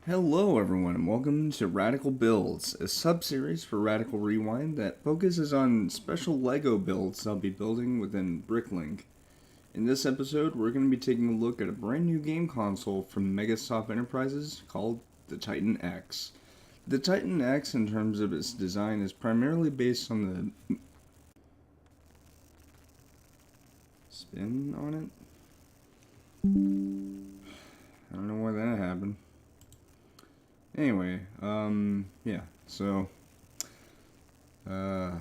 Hello everyone and welcome to Radical Buildz, a subseries for Radical Rewind that focuses on special LEGO builds I'll be building within Bricklink. In this episode, we're going to be taking a look at a brand new game console from Megasot Enterprises called the Titan X. The Titan X, in terms of its design, is primarily based on the spin on it. I don't know why that happened. Anyway, yeah, so, yeah.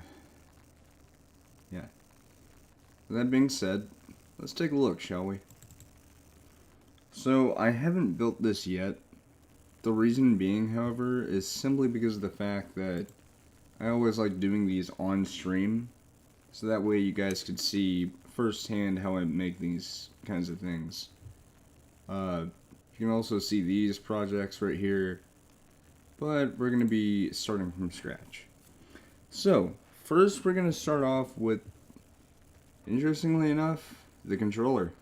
That being said, let's take a look, shall we? So, I haven't built this yet. The reason being, however, is simply because of the fact that I always like doing these on stream, so that way you guys could see firsthand how I make these kinds of things. You can also see these projects right here, but we're going to be starting from scratch. So, first we're going to start off with, interestingly enough, the controller.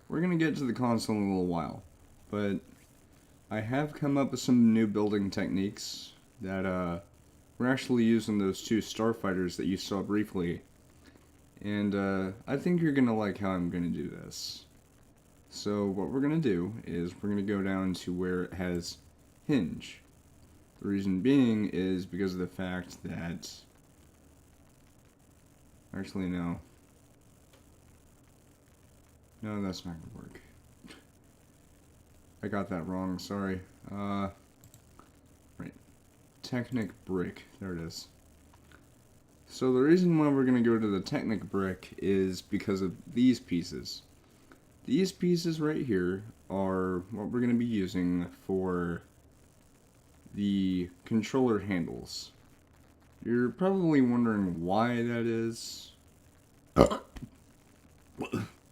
We're going to get to the console in a little while, but I have come up with some new building techniques that we're actually using those two starfighters that you saw briefly, and I think you're going to like how I'm going to do this. So what we're going to do is we're going to go down to where it has hinge. The reason being is because of the fact that, actually no, that's not gonna work. I got that wrong, sorry. Right, Technic brick, there it is. So the reason why we're gonna go to the Technic brick is because of these pieces. These pieces right here are what we're gonna be using for the controller handles. You're probably wondering why that is.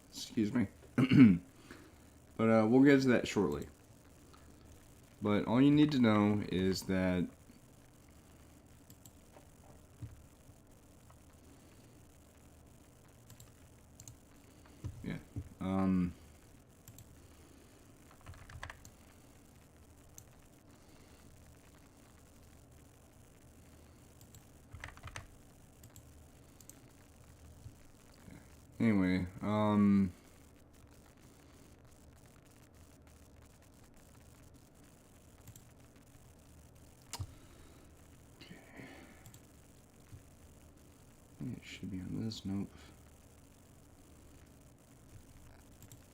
Excuse me. But we'll get to that shortly. But all you need to know is that anyway, it should be on this. Nope.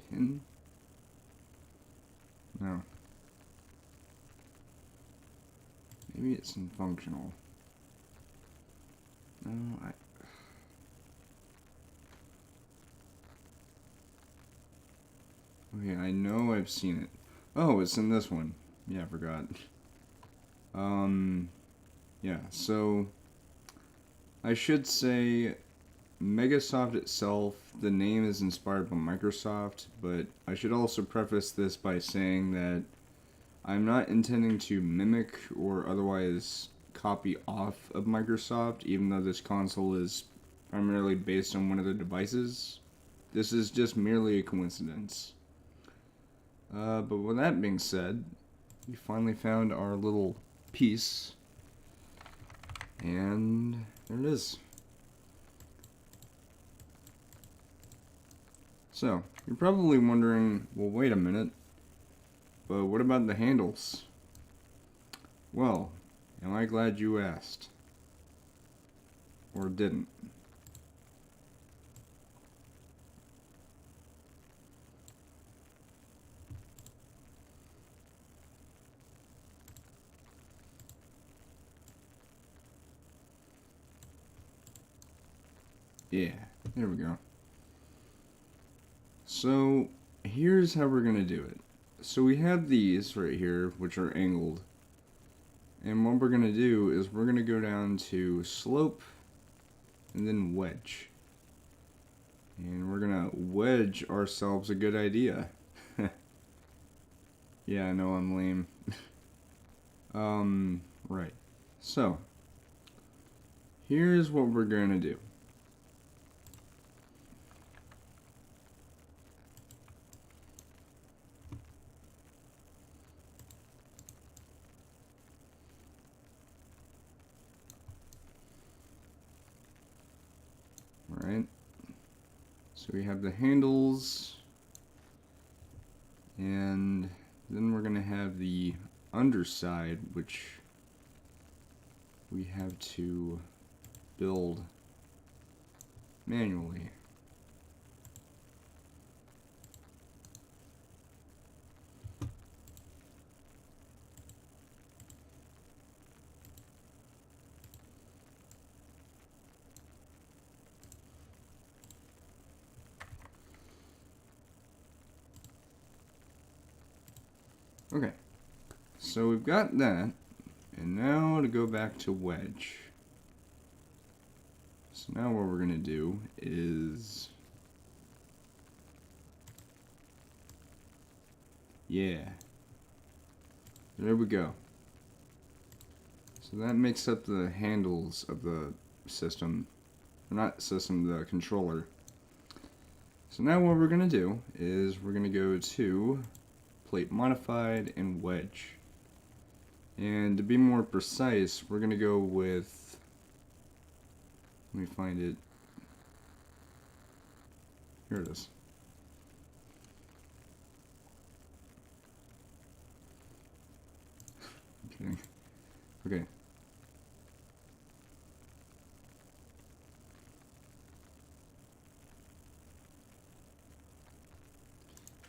Pin? No. Maybe it's functional. No, okay, I know I've seen it. Oh, it's in this one. Yeah, I forgot. Yeah, so I should say Megasoft itself, the name is inspired by Microsoft, but I should also preface this by saying that I'm not intending to mimic or otherwise copy off of Microsoft, even though this console is primarily based on one of their devices. This is just merely a coincidence. But with that being said, we finally found our little piece, and there it is. So, you're probably wondering, well, wait a minute, but what about the handles? Well, am I glad you asked? Or didn't? Yeah, there we go. So, here's how we're going to do it. So we have these right here, which are angled. And what we're going to do is we're going to go down to slope and then wedge. And we're going to wedge ourselves a good idea. Yeah, I know I'm lame. Right. So, here's what we're going to do. So we have the handles, and then we're going to have the underside, which we have to build manually. Okay, so we've got that, and now to go back to wedge. So now what we're going to do is, yeah, there we go. So that makes up the handles of the system, or not system, the controller. So now what we're going to do is we're going to go to plate modified and wedge. And to be more precise, we're going to go with, let me find it, here it is. I'm kidding. Okay.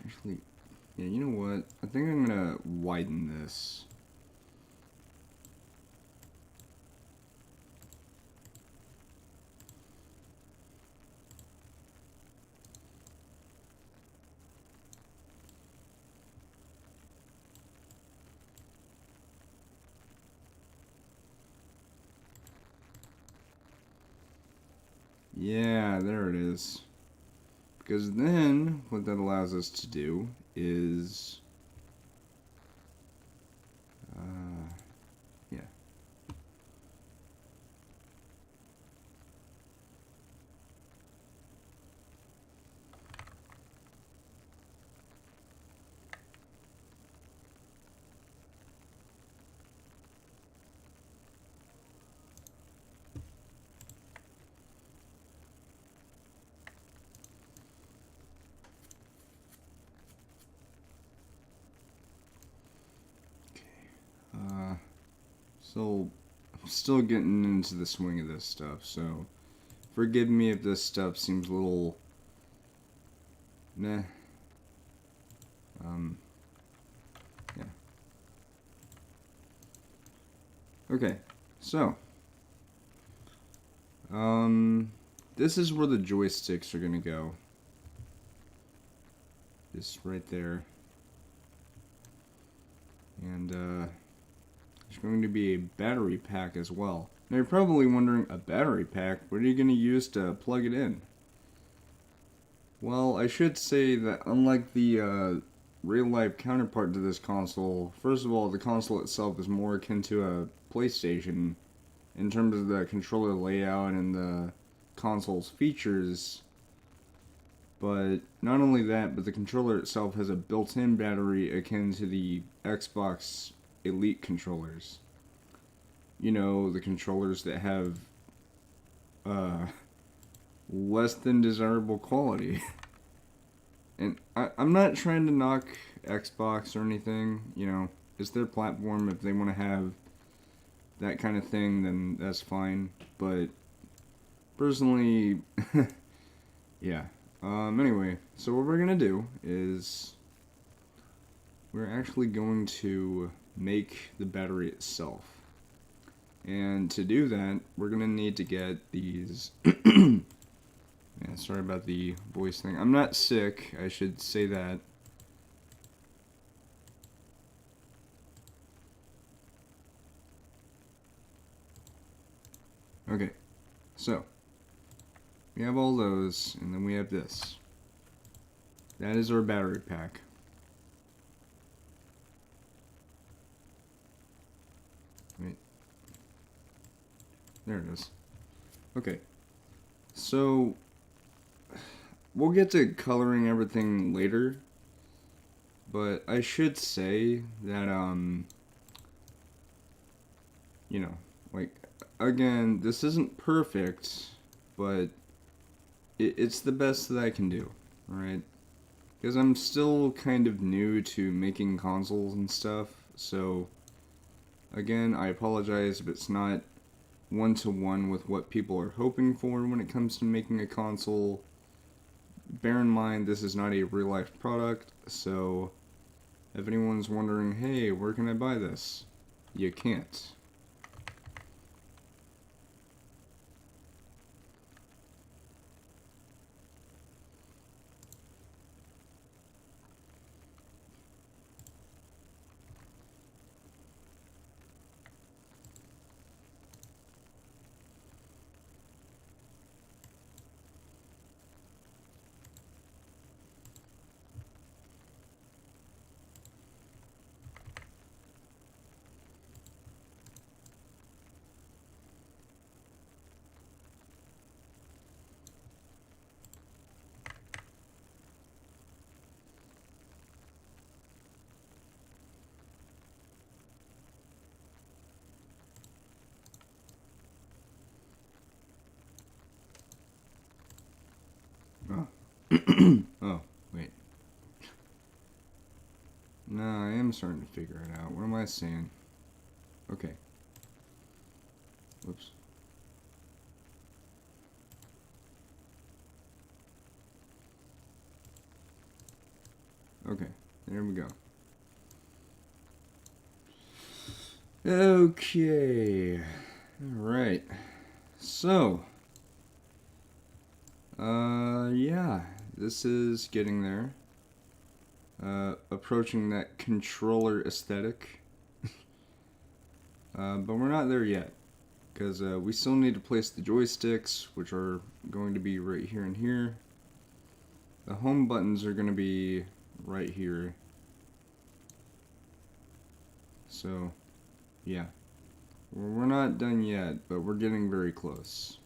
Actually, yeah, you know what? I think I'm gonna widen this. Yeah, there it is. Because then, what that allows us to do is, yeah. So, I'm still getting into the swing of this stuff, so forgive me if this stuff seems a little meh. Yeah. Okay, so, this is where the joysticks are gonna go. This right there. And, there's going to be a battery pack as well. Now you're probably wondering, a battery pack? What are you going to use to plug it in? Well, I should say that unlike the real-life counterpart to this console, first of all, the console itself is more akin to a PlayStation in terms of the controller layout and the console's features. But not only that, but the controller itself has a built-in battery akin to the Xbox Elite controllers. You know, the controllers that have less than desirable quality. And I'm not trying to knock Xbox or anything, you know, it's their platform. If they want to have that kind of thing, then that's fine. But personally, yeah. Anyway, so what we're gonna do is we're actually going to make the battery itself. And to do that, we're gonna need to get these yeah, sorry about the voice thing. I'm not sick, I should say that. Okay, so we have all those, and then we have this. That is our battery pack. Wait. There it is. Okay. So, we'll get to coloring everything later. But I should say that, you know, like, again, this isn't perfect, but it's the best that I can do, right? Because I'm still kind of new to making consoles and stuff, so again, I apologize if it's not one-to-one with what people are hoping for when it comes to making a console. Bear in mind, this is not a real-life product, so if anyone's wondering, hey, where can I buy this? You can't. Oh. Oh, wait. No, I am starting to figure it out. What am I saying? Okay. Whoops. Okay, there we go. Okay. Alright. So. Yeah. This is getting there. Approaching that controller aesthetic. But we're not there yet. Because we still need to place the joysticks, which are going to be right here and here. The home buttons are going to be right here. So, yeah. We're not done yet, but we're getting very close.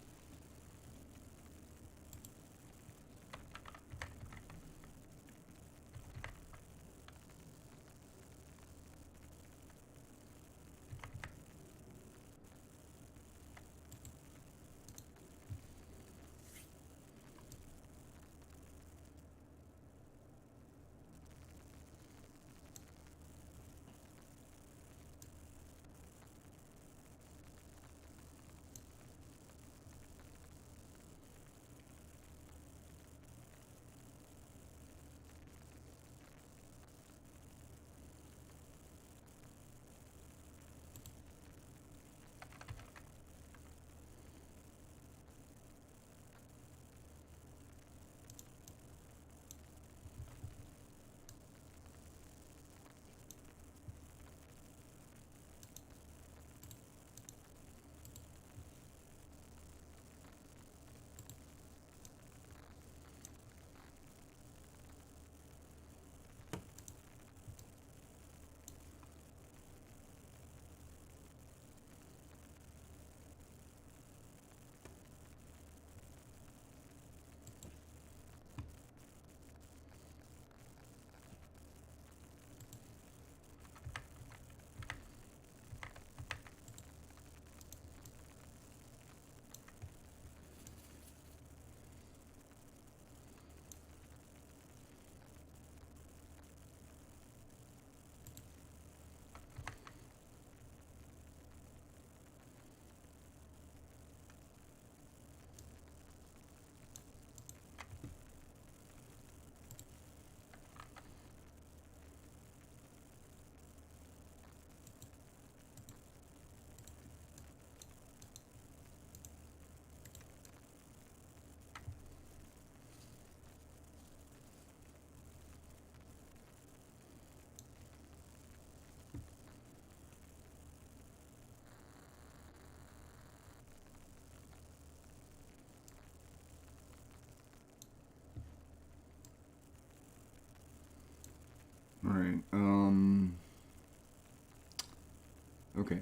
Alright, okay.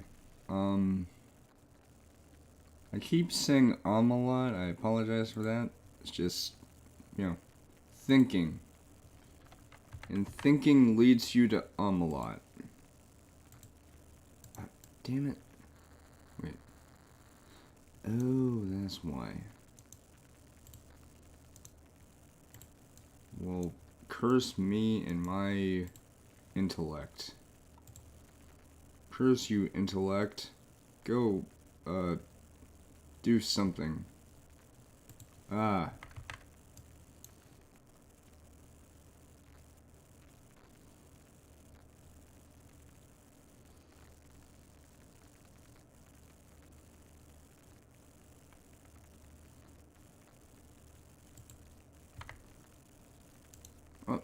I keep saying a lot, I apologize for that. It's just, thinking. And thinking leads you to a lot. Damn it. Wait. Oh, that's why. Well, curse me and my intellect. Curse you, intellect. Go, do something. Ah. Oh.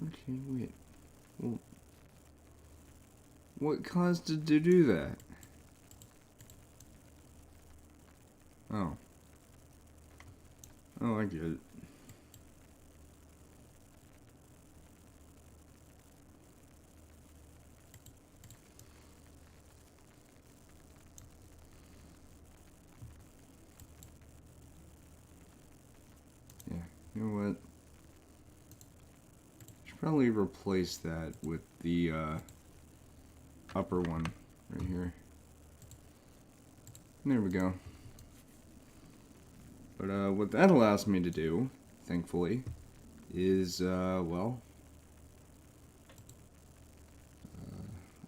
Okay, wait. Well, what caused it to do that? Oh. Oh, I get it. Yeah, you know what? Should probably replace that with the upper one right here. There we go. But what that allows me to do, thankfully, is well,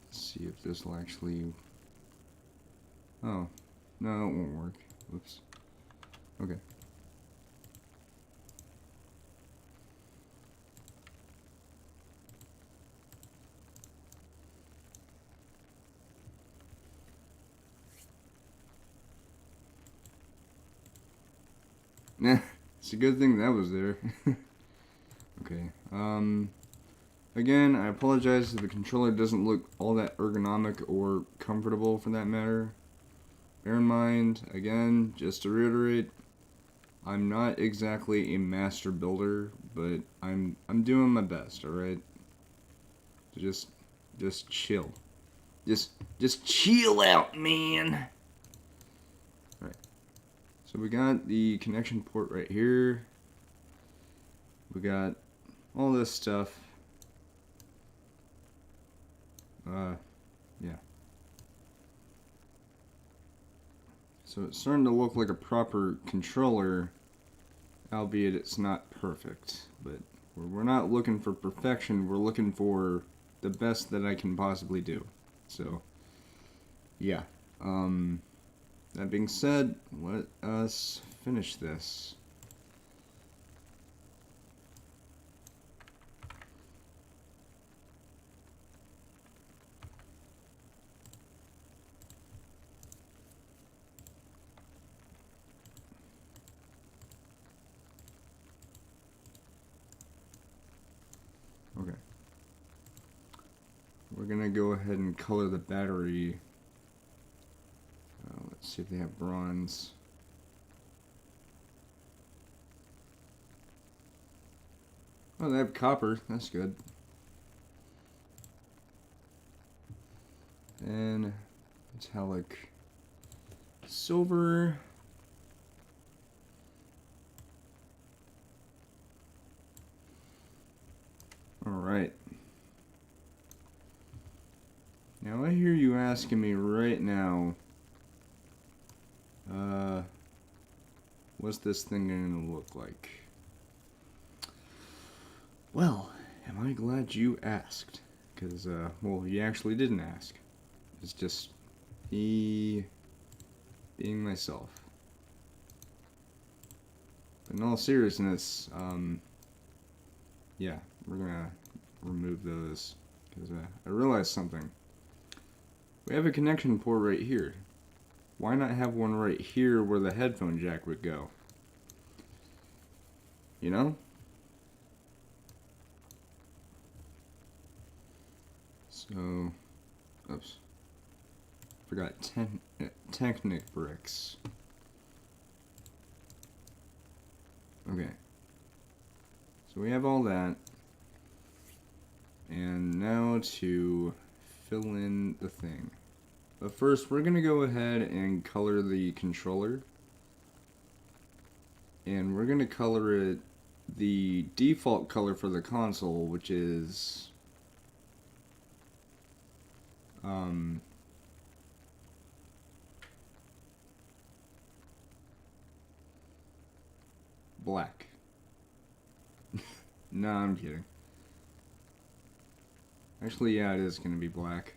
let's see if this will actually. Oh, no, it won't work. Whoops. Okay. Nah, it's a good thing that was there. Okay. Again, I apologize if the controller doesn't look all that ergonomic or comfortable for that matter. Bear in mind, again, just to reiterate, I'm not exactly a master builder, but I'm doing my best, alright? Just chill. Just chill out, man. Alright. So we got the connection port right here. We got all this stuff. Yeah. So it's starting to look like a proper controller, albeit it's not perfect. But we're not looking for perfection, we're looking for the best that I can possibly do. So, yeah. That being said, let us finish this. Okay. We're gonna go ahead and color the battery. Let's see if they have bronze. Oh, they have copper. That's good. And metallic silver. Alright. Now I hear you asking me right now, what's this thing gonna look like? Well, am I glad you asked? Because, well, you actually didn't ask. It's just me being myself. But in all seriousness, yeah, we're gonna remove those. Because I realized something. We have a connection port right here. Why not have one right here where the headphone jack would go? You know? So, oops. Forgot Technic bricks. Okay. So we have all that. And now to fill in the thing. But first, we're going to go ahead and color the controller. And we're going to color it the default color for the console, which is Black. No, I'm kidding. Actually, yeah, it is going to be black.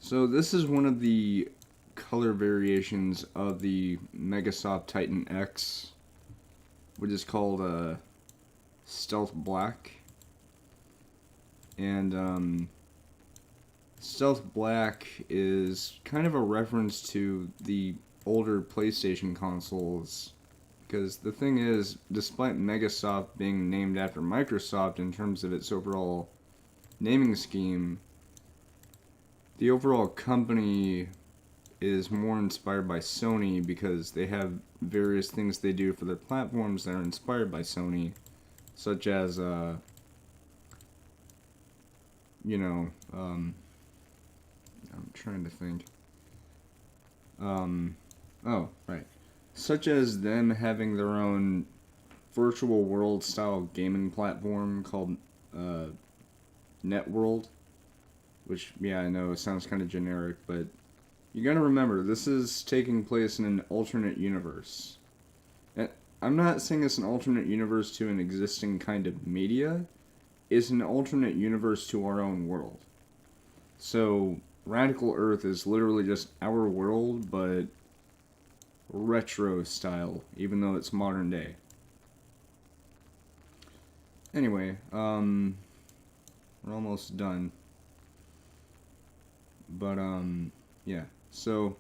So this is one of the color variations of the Megasoft Titan X, which is called Stealth Black. And Stealth Black is kind of a reference to the older PlayStation consoles, because the thing is, despite Megasoft being named after Microsoft in terms of its overall naming scheme, the overall company is more inspired by Sony because they have various things they do for their platforms that are inspired by Sony, such as, I'm trying to think. Oh, right. Such as them having their own virtual world style gaming platform called Networld, which, yeah, I know it sounds kind of generic, but you gotta remember, this is taking place in an alternate universe. And I'm not saying it's an alternate universe to an existing kind of media, it's an alternate universe to our own world. So, Radical Earth is literally just our world, but retro style, even though it's modern day. Anyway, we're almost done. But, yeah, so,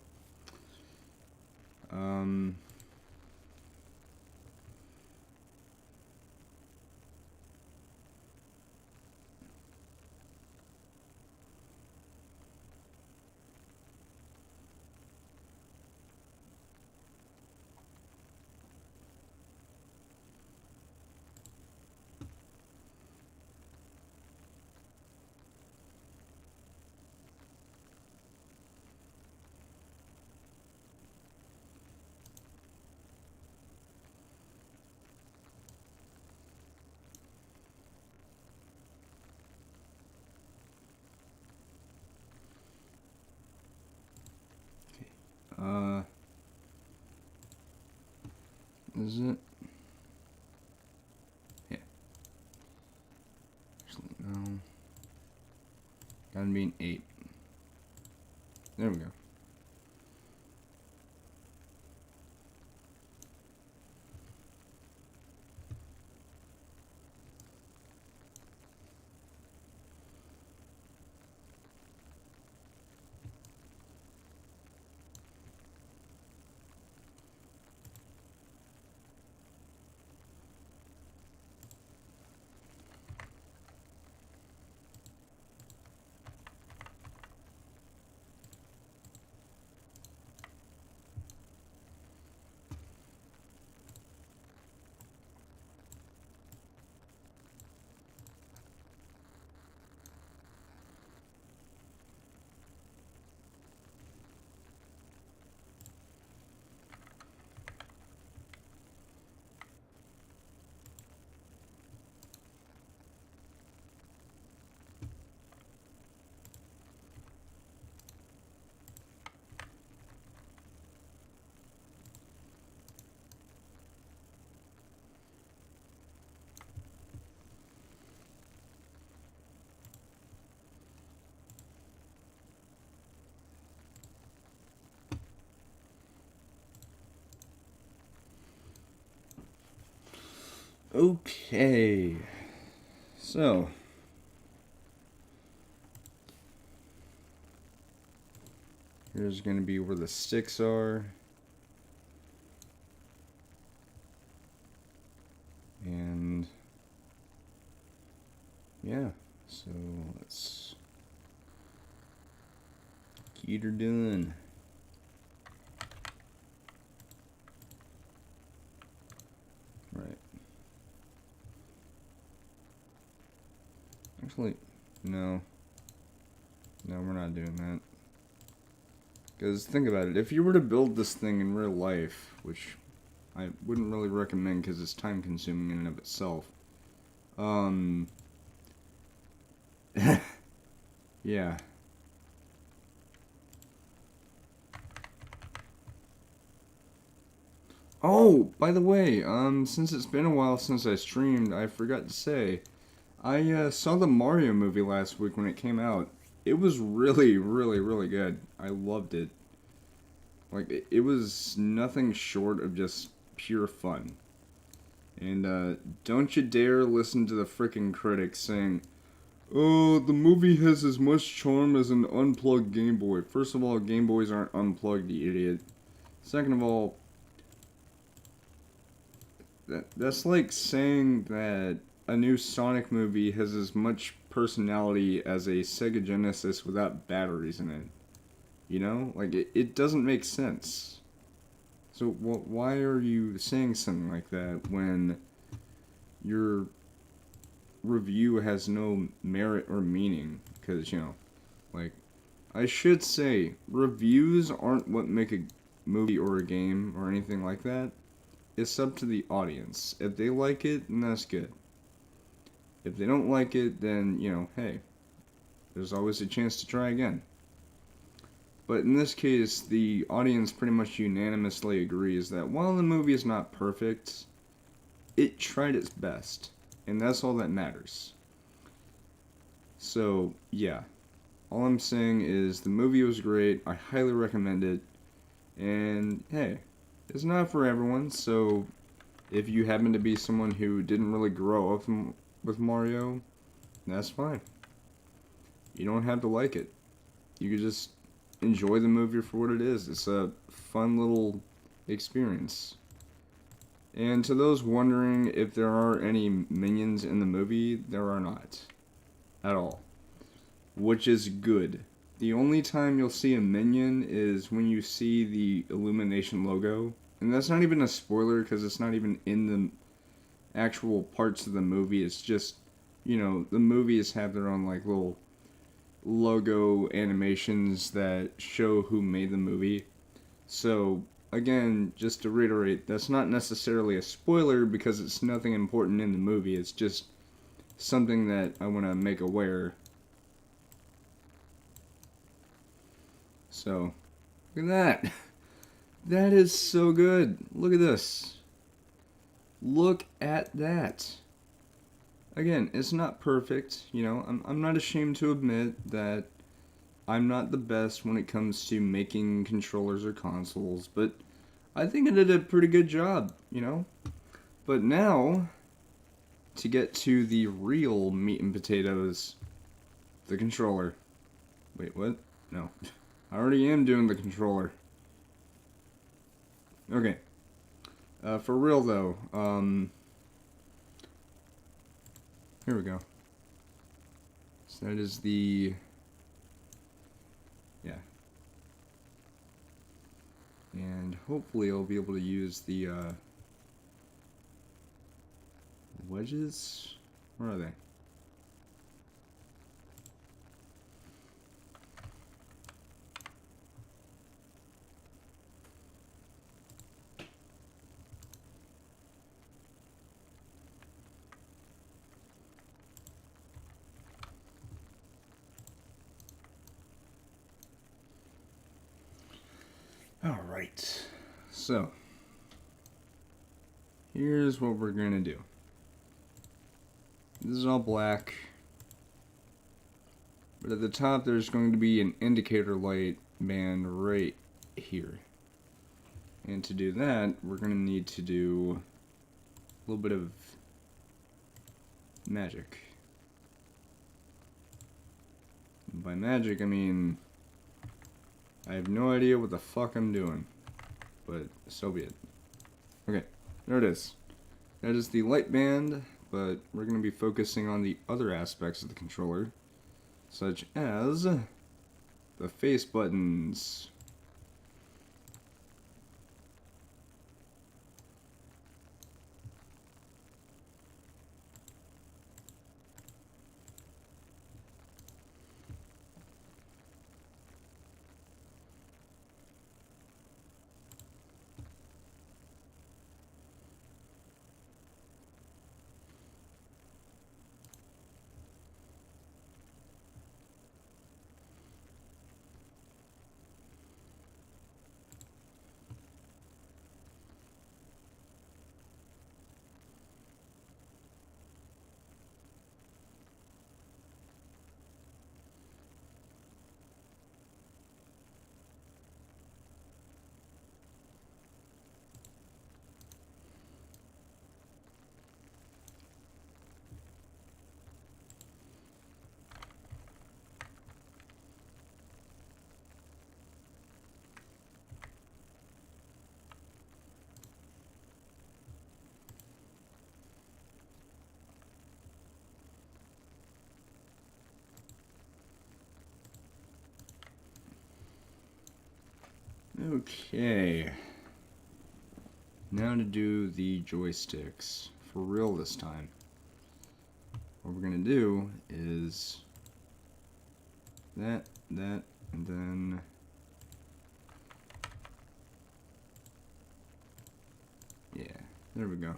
is it? Yeah. Actually, no. Gotta be an 8. There we go. Okay, so here's going to be where the sticks are, and yeah, so let's get her done. Right. Actually, no. No, we're not doing that. Because think about it, if you were to build this thing in real life, which I wouldn't really recommend because it's time consuming in and of itself, Um, yeah. Oh, by the way, since it's been a while since I streamed, I forgot to say, I saw the Mario movie last week when it came out. It was really, really, really good. I loved it. Like, it was nothing short of just pure fun. And, don't you dare listen to the frickin' critics saying, oh, the movie has as much charm as an unplugged Game Boy. First of all, Game Boys aren't unplugged, you idiot. Second of all, that's like saying that a new Sonic movie has as much personality as a Sega Genesis without batteries in it. You know? Like, it doesn't make sense. So, why are you saying something like that when your review has no merit or meaning? Because, you know, like, I should say, reviews aren't what make a movie or a game or anything like that. It's up to the audience. If they like it, then that's good. If they don't like it, then, you know, hey, there's always a chance to try again. But in this case, the audience pretty much unanimously agrees that while the movie is not perfect, it tried its best. And that's all that matters. So, yeah. All I'm saying is the movie was great. I highly recommend it. And, hey, it's not for everyone, so if you happen to be someone who didn't really grow up with Mario, that's fine. You don't have to like it. You can just enjoy the movie for what it is. It's a fun little experience. And to those wondering if there are any minions in the movie, there are not. At all. Which is good. The only time you'll see a minion is when you see the Illumination logo. And that's not even a spoiler because it's not even in the actual parts of the movie. It's just, you know, the movies have their own like little logo animations that show who made the movie. So, again, just to reiterate, that's not necessarily a spoiler because it's nothing important in the movie. It's just something that I want to make aware. So, look at that. That is so good. Look at this. Look at that. Again, it's not perfect, you know. I'm not ashamed to admit that I'm not the best when it comes to making controllers or consoles, but I think I did a pretty good job, you know. But now, to get to the real meat and potatoes, the controller. Wait, what? No. I already am doing the controller. Okay. For real though, here we go. So that is the, yeah. And hopefully I'll be able to use the, wedges? Where are they? Alright, so here's what we're gonna do. This is all black, but at the top there's going to be an indicator light band right here. And to do that, we're gonna need to do a little bit of magic. And by magic, I mean I have no idea what the fuck I'm doing, but so be it. Okay, there it is. That is the light band, but we're going to be focusing on the other aspects of the controller, such as the face buttons. Okay. Now to do the joysticks. For real this time. What we're going to do is that, and then yeah, there we go.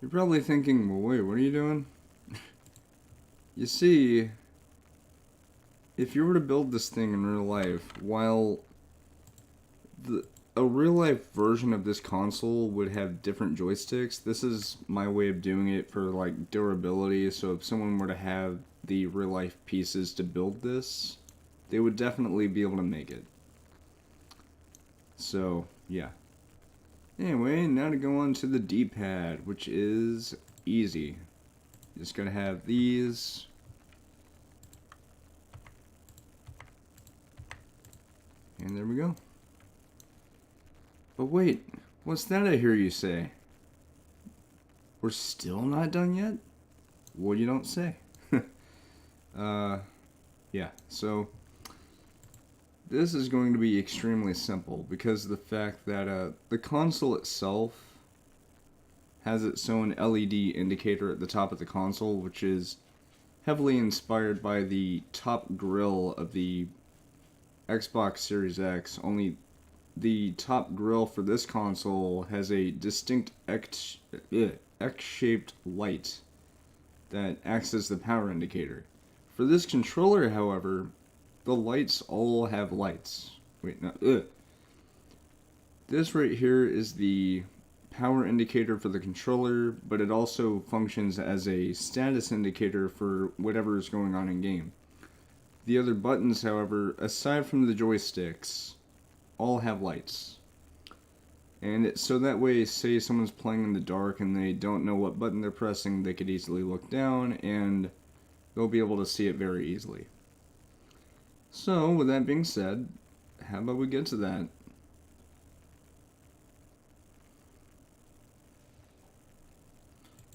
You're probably thinking, well, wait, what are you doing? You see, if you were to build this thing in real life, while a real life version of this console would have different joysticks, this is my way of doing it for like durability. So if someone were to have the real life pieces to build this, they would definitely be able to make it. So yeah. Anyway, now to go on to the D-pad, which is easy. Just gotta have these. And there we go. But wait, what's that I hear you say? We're still not done yet? Well, you don't say. Yeah, so this is going to be extremely simple because of the fact that the console itself has its own LED indicator at the top of the console, which is heavily inspired by the top grille of the Xbox Series X, only the top grille for this console has a distinct X-shaped light that acts as the power indicator. For this controller, however, the lights all have lights. Wait, no. This right here is the power indicator for the controller, but it also functions as a status indicator for whatever is going on in game. The other buttons, however, aside from the joysticks, all have lights. And so that way, say someone's playing in the dark and they don't know what button they're pressing, they could easily look down and they'll be able to see it very easily. So, with that being said, how about we get to that?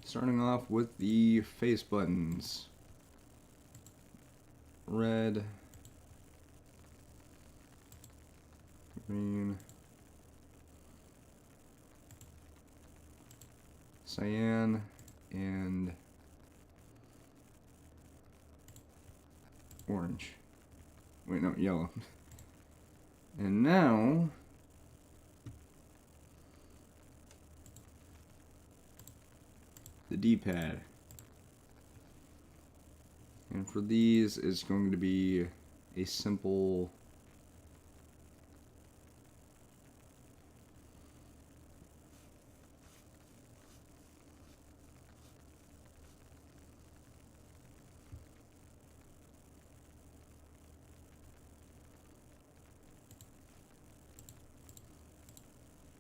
Starting off with the face buttons. Red, green, cyan, and orange. Wait, no, yellow. And now the D-pad. And for these, it's going to be a simple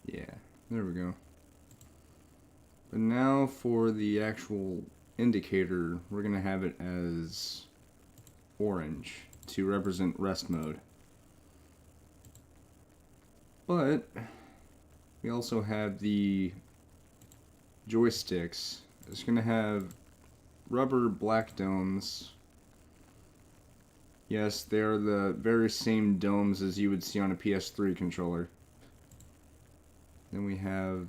yeah, there we go. But now for the actual indicator, we're going to have it as orange to represent rest mode. But we also have the joysticks. It's going to have rubber black domes. Yes, they are the very same domes as you would see on a PS3 controller. Then we have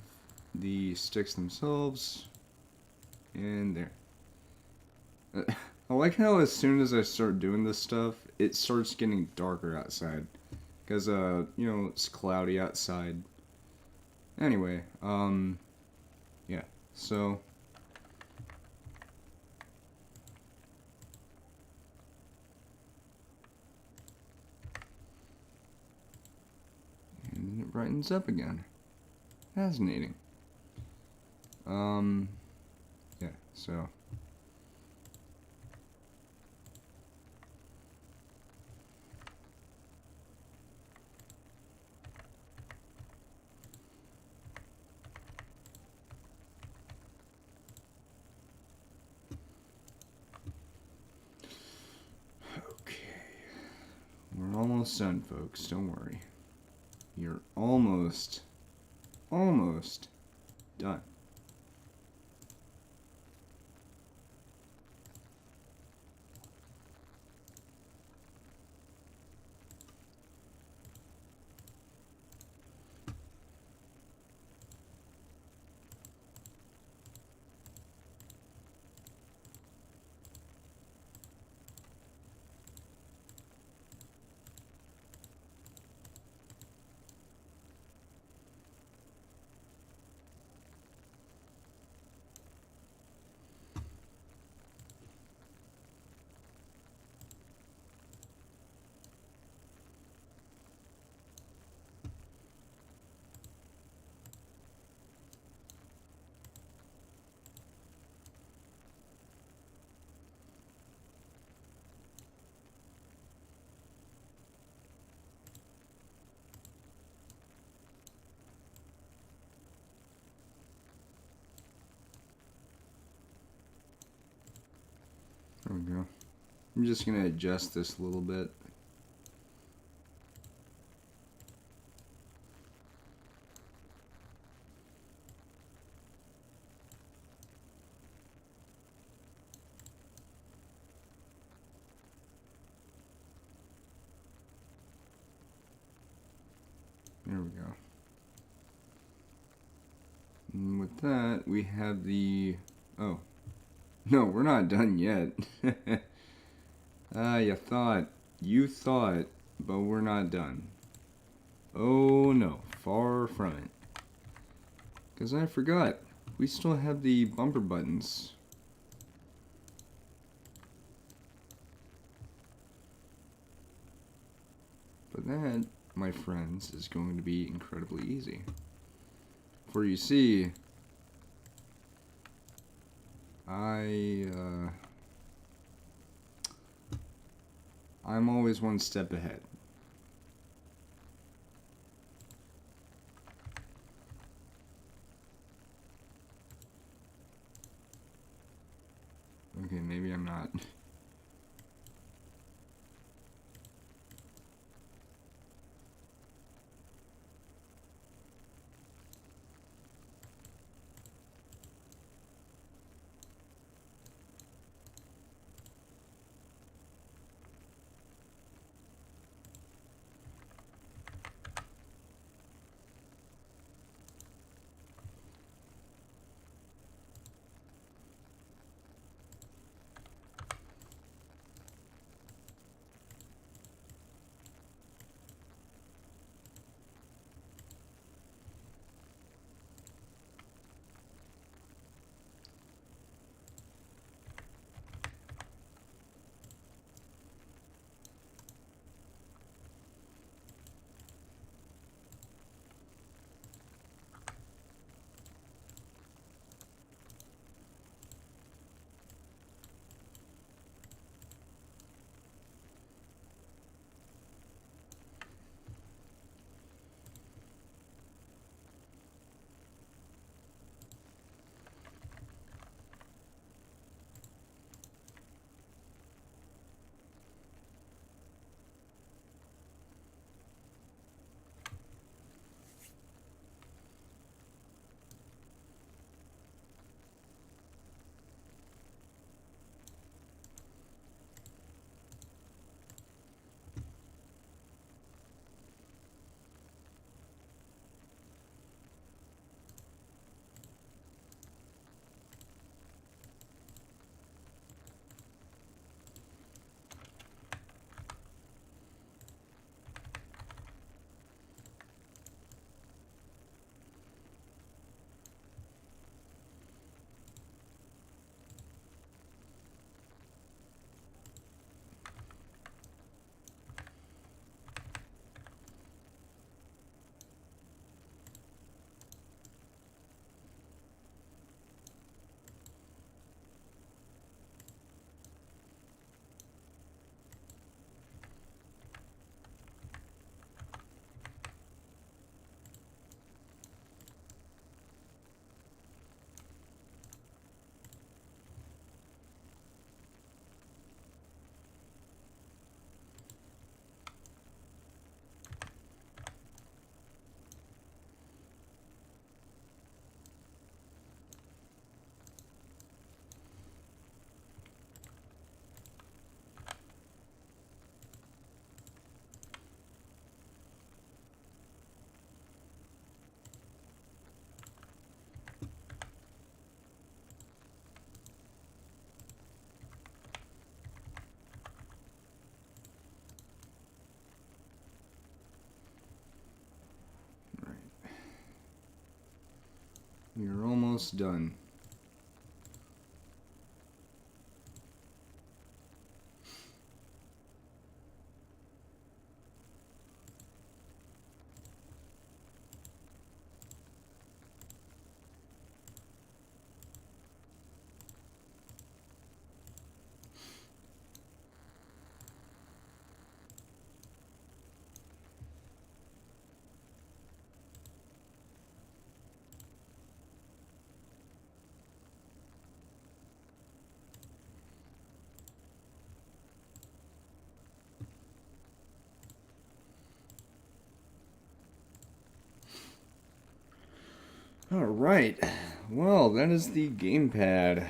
the sticks themselves, and there. I like how as soon as I start doing this stuff, it starts getting darker outside. Because, you know, it's cloudy outside. Anyway, yeah, so and it brightens up again. Fascinating. Yeah, so we're almost done, folks. Don't worry. You're almost done. we go. I'm just going to adjust this a little bit. There we go. And with that, we have the... Oh. No, we're not done yet. You thought, but we're not done. Oh no, far from it. Because I forgot, we still have the bumper buttons. But that, my friends, is going to be incredibly easy. For you see, I'm always one step ahead. Okay, maybe I'm not. We're almost done. Alright, well, that is the gamepad.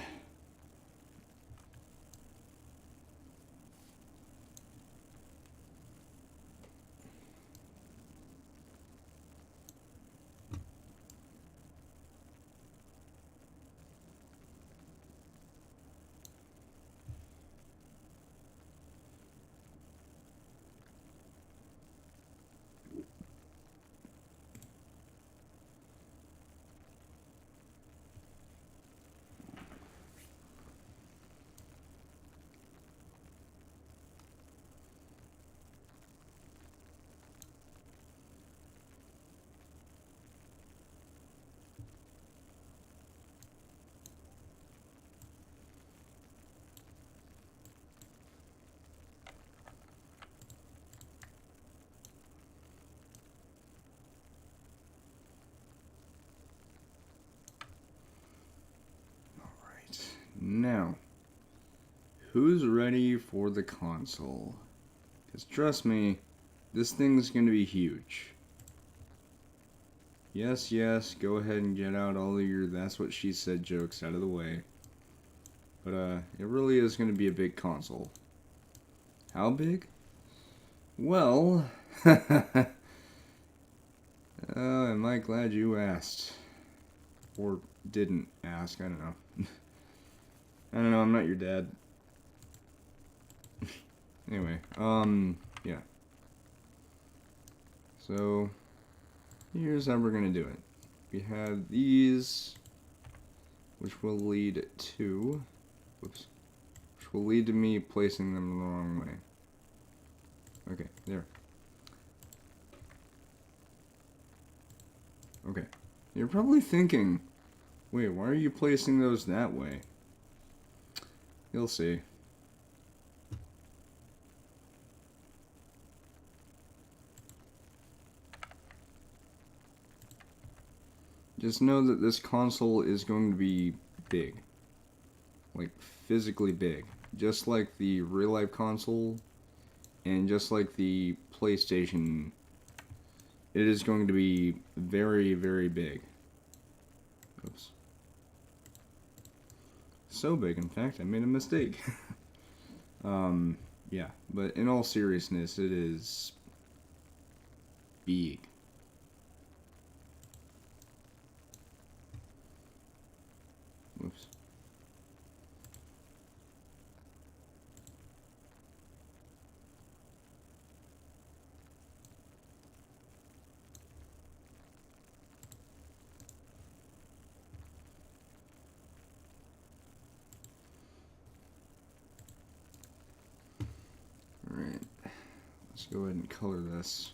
Now, who's ready for the console? Because trust me, this thing's going to be huge. Yes, yes, go ahead and get out all of your that's what she said jokes out of the way. But it really is going to be a big console. How big? Well, am I glad you asked. Or didn't ask, I don't know. I don't know, I'm not your dad. Anyway, yeah. So, here's how we're gonna do it. We have these, which will lead to, whoops, which will lead to me placing them the wrong way. Okay, there. Okay, you're probably thinking, wait, why are you placing those that way? You'll see. Just know that this console is going to be big. Like, physically big. Just like the real-life console, and just like the PlayStation, it is going to be very, very big. Oops. So big, in fact, I made a mistake. Yeah, but in all seriousness, it is big. Oops. Alright, let's go ahead and color this.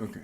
Okay.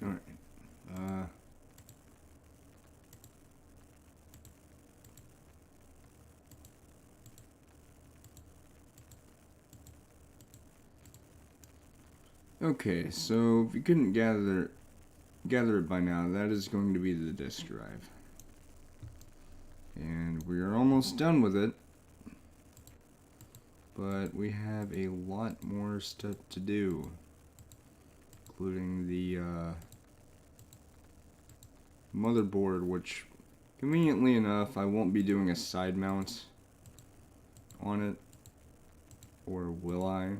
Alright. Okay, so if you couldn't gather it by now, that is going to be the disk drive. And we are almost done with it. But we have a lot more stuff to do, including the motherboard, which conveniently enough I won't be doing a side mount on it, or will I?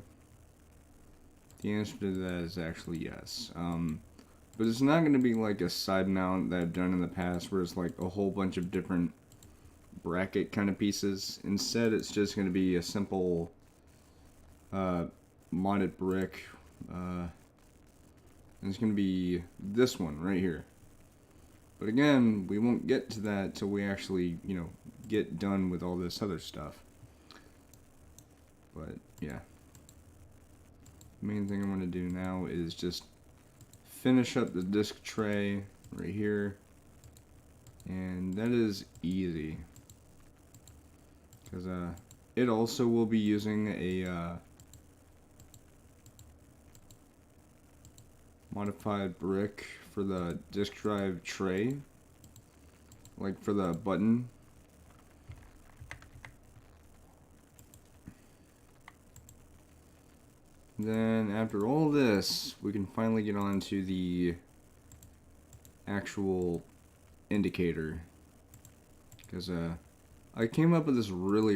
The answer to that is actually yes. But it's not going to be like a side mount that I've done in the past where it's like a whole bunch of different bracket kind of pieces. Instead, it's just going to be a simple modded brick. And it's going to be this one right here. But again, we won't get to that till we actually, get done with all this other stuff. But yeah. The main thing I'm going to do now is just finish up the disc tray right here. And that is easy. Because it also will be using a modified brick for the disk drive tray, like for the button. Then after all this, we can finally get on to the actual indicator, because I came up with this really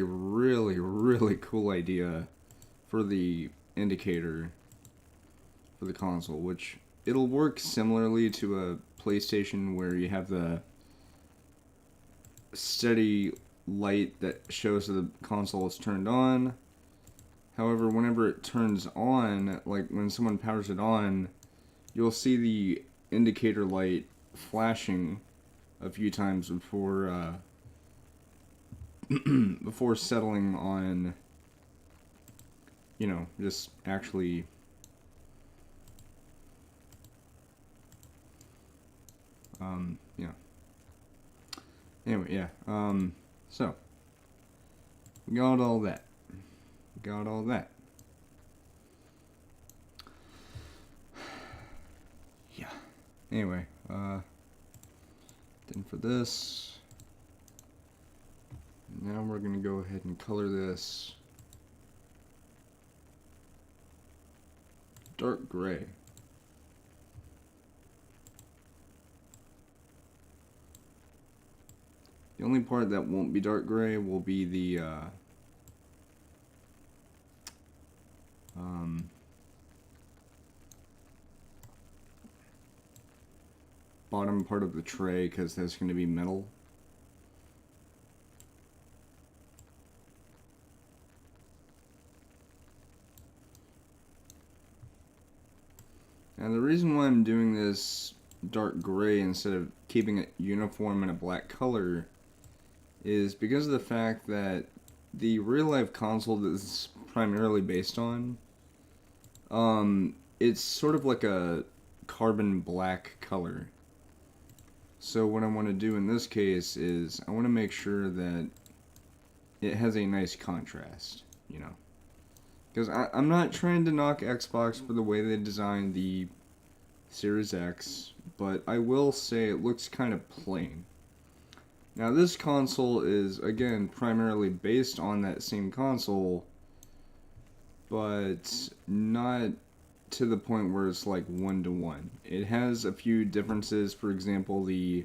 cool idea for the indicator for the console, which it'll work similarly to a PlayStation where you have the steady light that shows that the console is turned on. However, whenever it turns on, like when someone powers it on, you'll see the indicator light flashing a few times before before settling on, just actually anyway, yeah, so we got all that. Yeah. Anyway, then for this, now we're gonna go ahead and color this dark gray. The only part that won't be dark gray will be the bottom part of the tray, because that's going to be metal. And the reason why I'm doing this dark gray instead of keeping it uniform in a black color is because of the fact that the real life console that this is primarily based on, it's sort of like a carbon black color. So what I want to do in this case is I want to make sure that it has a nice contrast, because I'm not trying to knock Xbox for the way they designed the Series X, but I will say it looks kind of plain. Now this console is, again, primarily based on that same console, but not to the point where it's like one-to-one. It has a few differences, for example, the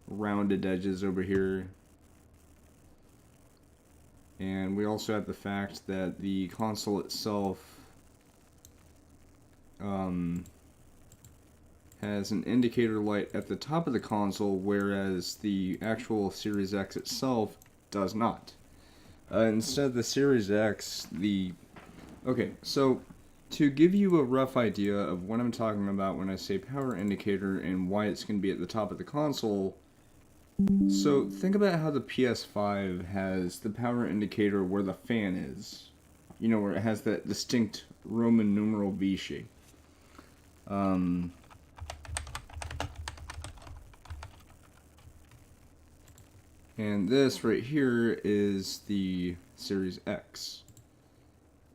rounded edges over here. And we also have the fact that the console itself has an indicator light at the top of the console, whereas the actual Series X itself does not. Instead, the Series X, Okay, so to give you a rough idea of what I'm talking about when I say power indicator and why it's going to be at the top of the console, so think about how the PS5 has the power indicator where the fan is. Where it has that distinct Roman numeral V shape. And this right here is the Series X.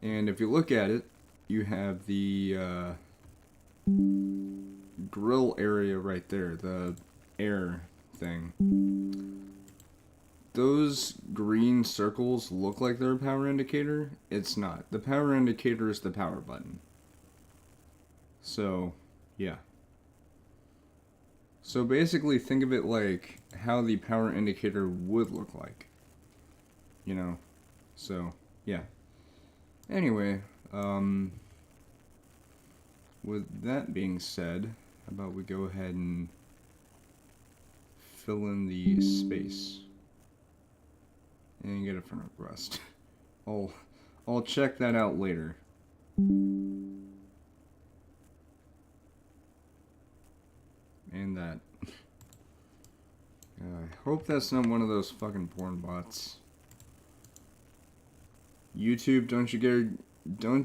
And if you look at it, you have the grill area right there, the air thing. Those green circles look like they're a power indicator. It's not. The power indicator is the power button. So, yeah. So basically think of it like how the power indicator would look like. So, yeah. Anyway, with that being said, how about we go ahead and fill in the space and get a friend request. I'll check that out later. And that. I hope that's not one of those fucking porn bots. YouTube, don't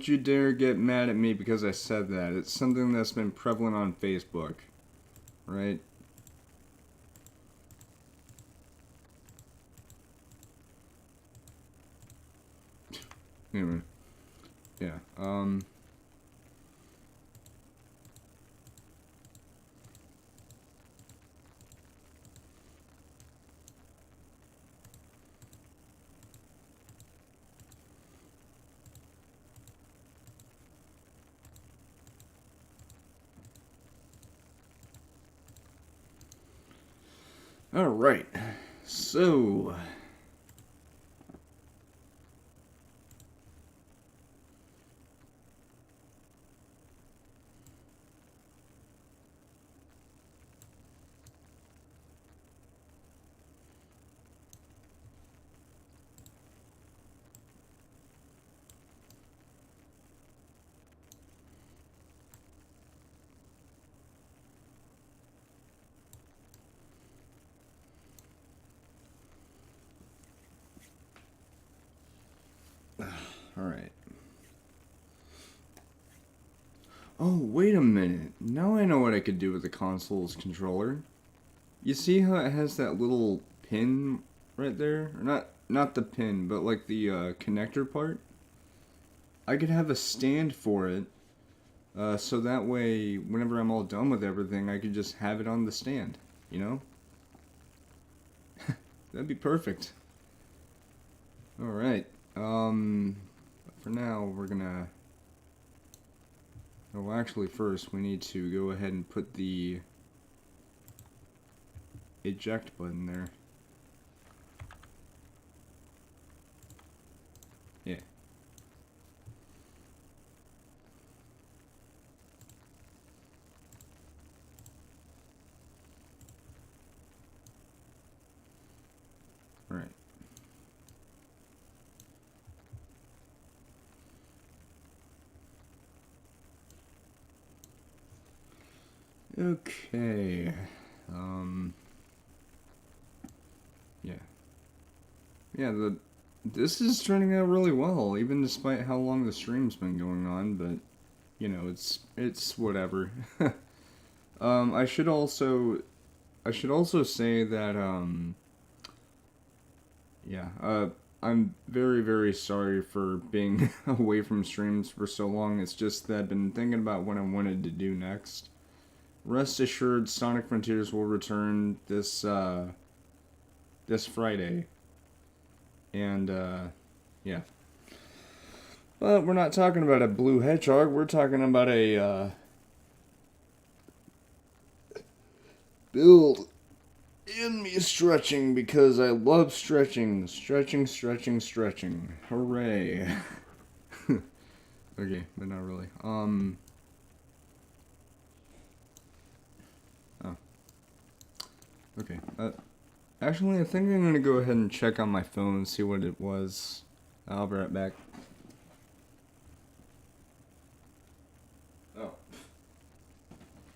you dare get mad at me because I said that. It's something that's been prevalent on Facebook, right? Anyway, yeah. All right. So. All right. Oh, wait a minute. Now I know what I could do with the console's controller. You see how it has that little pin right there? Or not the pin, but like the connector part? I could have a stand for it, so that way, whenever I'm all done with everything, I could just have it on the stand, you know? That'd be perfect. Alright, for now, we're gonna... Oh, actually, first, we need to go ahead and put the eject button there. Yeah. Alright. Okay. Yeah. Yeah, this is turning out really well, even despite how long the stream's been going on, but you know, it's whatever. I should also say that yeah, I'm very, very sorry for being away from streams for so long. It's just that I've been thinking about what I wanted to do next. Rest assured, Sonic Frontiers will return this Friday. And, yeah. But we're not talking about a blue hedgehog, we're talking about a, build in me stretching because I love stretching. Stretching. Hooray. Okay, but not really. Oh. Okay, actually, I think I'm gonna go ahead and check on my phone and see what it was. I'll be right back. Oh.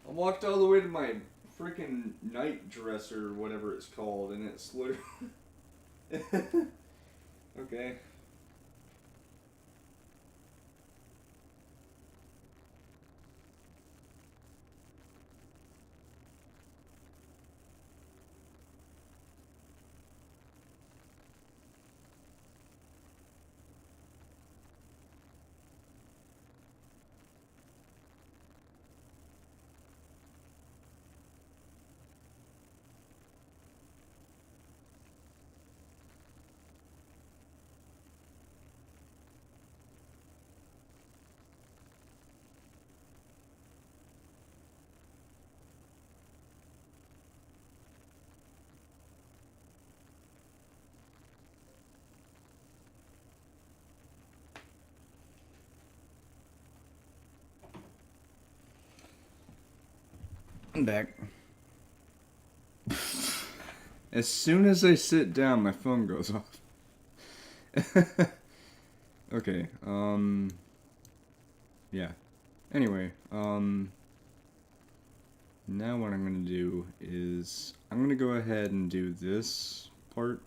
I walked all the way to my freaking night dresser, whatever it's called, and it's literally... Okay. I'm back. As soon as I sit down, my phone goes off. Okay, yeah. Anyway, now what I'm gonna do is I'm gonna go ahead and do this part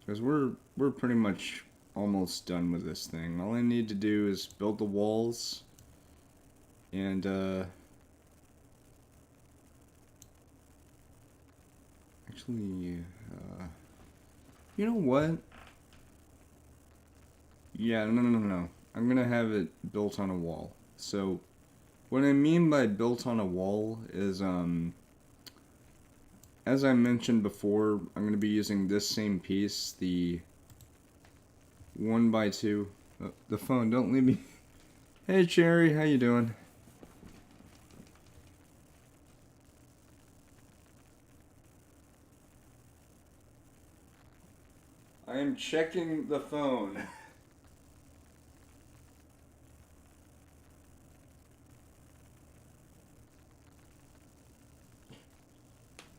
because we're pretty much almost done with this thing. All I need to do is build the walls and actually you know what? Yeah, no. I'm gonna have it built on a wall. So what I mean by built on a wall is as I mentioned before, I'm going to be using this same piece, the 1x2. Oh, the phone, don't leave me. Hey Cherry, how you doing? I am checking the phone.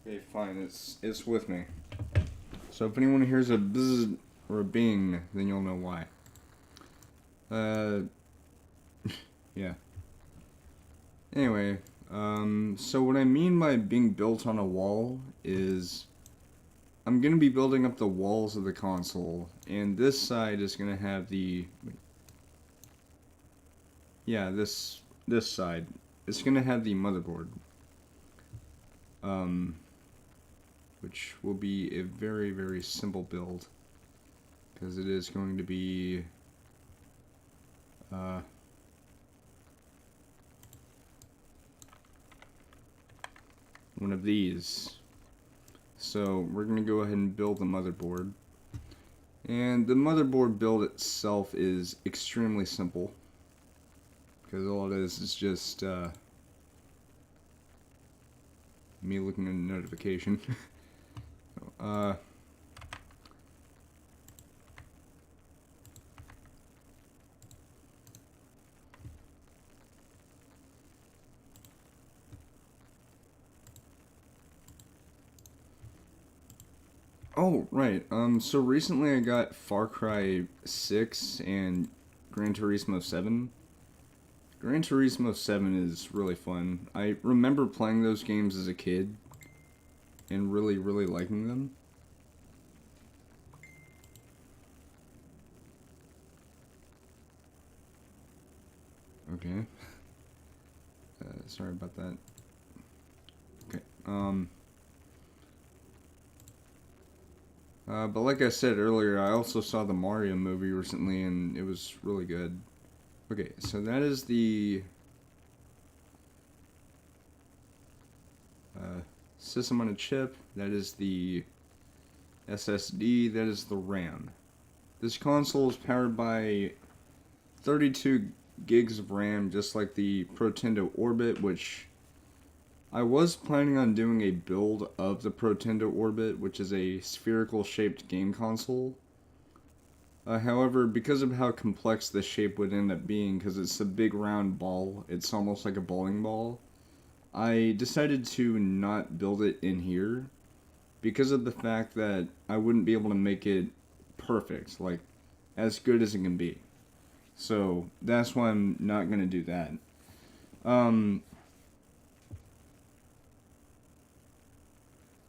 Okay, fine, it's with me. So if anyone hears a bzzz or a bing, then you'll know why. Yeah. Anyway, so what I mean by being built on a wall is I'm gonna be building up the walls of the console, and this side is gonna have the, yeah, this side, it's gonna have the motherboard, which will be a very, very simple build, because it is going to be, one of these. So we're going to go ahead and build the motherboard. And the motherboard build itself is extremely simple, because all it is just me looking at a notification. Oh, right. So recently I got Far Cry 6 and Gran Turismo 7. Gran Turismo 7 is really fun. I remember playing those games as a kid and really, really liking them. Okay. Sorry about that. Okay. But like I said earlier, I also saw the Mario movie recently, and it was really good. Okay, so that is the system on a chip. That is the SSD. That is the RAM. This console is powered by 32 gigs of RAM, just like the Protendo Orbit, which I was planning on doing a build of the Protendo Orbit, which is a spherical shaped game console. However, because of how complex the shape would end up being, because it's a big round ball, it's almost like a bowling ball, I decided to not build it in here because of the fact that I wouldn't be able to make it perfect, like as good as it can be. So that's why I'm not going to do that.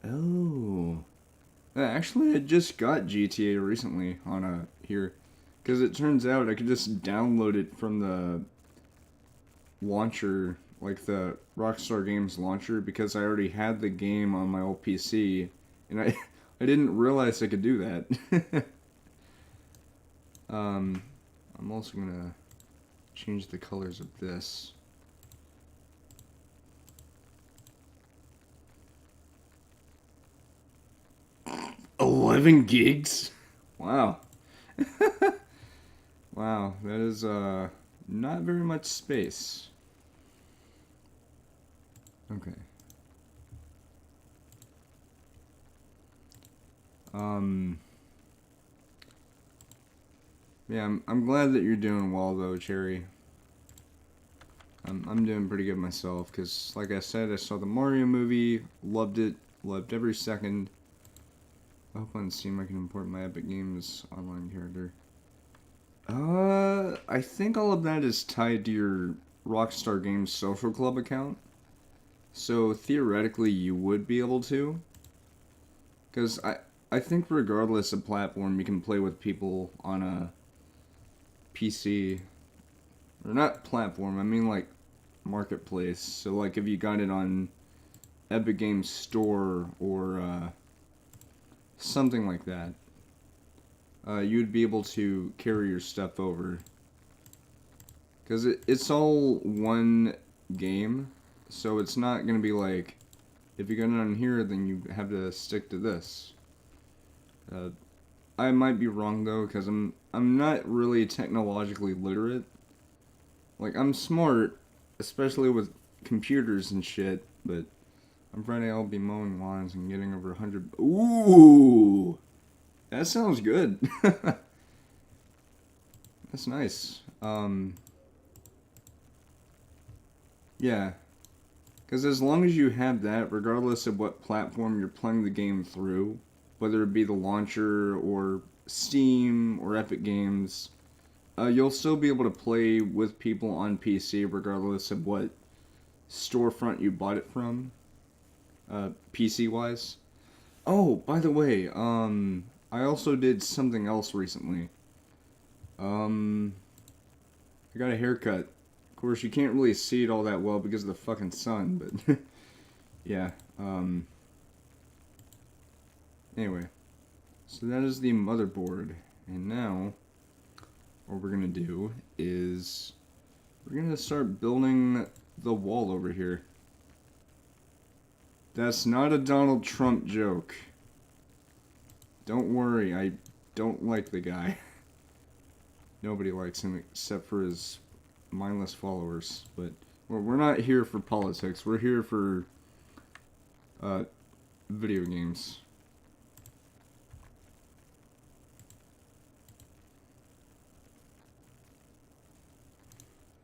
Oh. Actually, I just got GTA recently on here. Because it turns out I could just download it from the launcher, like the Rockstar Games launcher, because I already had the game on my old PC. And I didn't realize I could do that. I'm also going to change the colors of this. $11 gigs? Wow. Wow, that is not very much space. Okay. Yeah, I'm glad that you're doing well though, Cherry. I'm doing pretty good myself, because, like I said, I saw the Mario movie, loved it, loved every second. I hope on Steam I can import my Epic Games online character. I think all of that is tied to your Rockstar Games Social Club account. So, theoretically, you would be able to. Because I think regardless of platform, you can play with people on a PC. Or not platform, I mean like marketplace. So like if you got it on Epic Games Store or something like that, you'd be able to carry your stuff over. Because it's all one game, so it's not going to be like, if you got it on here, then you have to stick to this. I might be wrong though, because I'm not really technologically literate. Like, I'm smart, especially with computers and shit, but on Friday I'll be mowing lawns and getting over 100... Ooh! That sounds good. That's nice. Yeah. Because as long as you have that, regardless of what platform you're playing the game through, whether it be the launcher or Steam or Epic Games, you'll still be able to play with people on PC regardless of what storefront you bought it from, PC-wise. Oh, by the way, I also did something else recently. I got a haircut. Of course, you can't really see it all that well because of the fucking sun, but yeah, anyway. So that is the motherboard, and now what we're gonna do is we're gonna start building the wall over here. That's not a Donald Trump joke. Don't worry, I don't like the guy. Nobody likes him except for his mindless followers. But we're not here for politics. We're here for video games.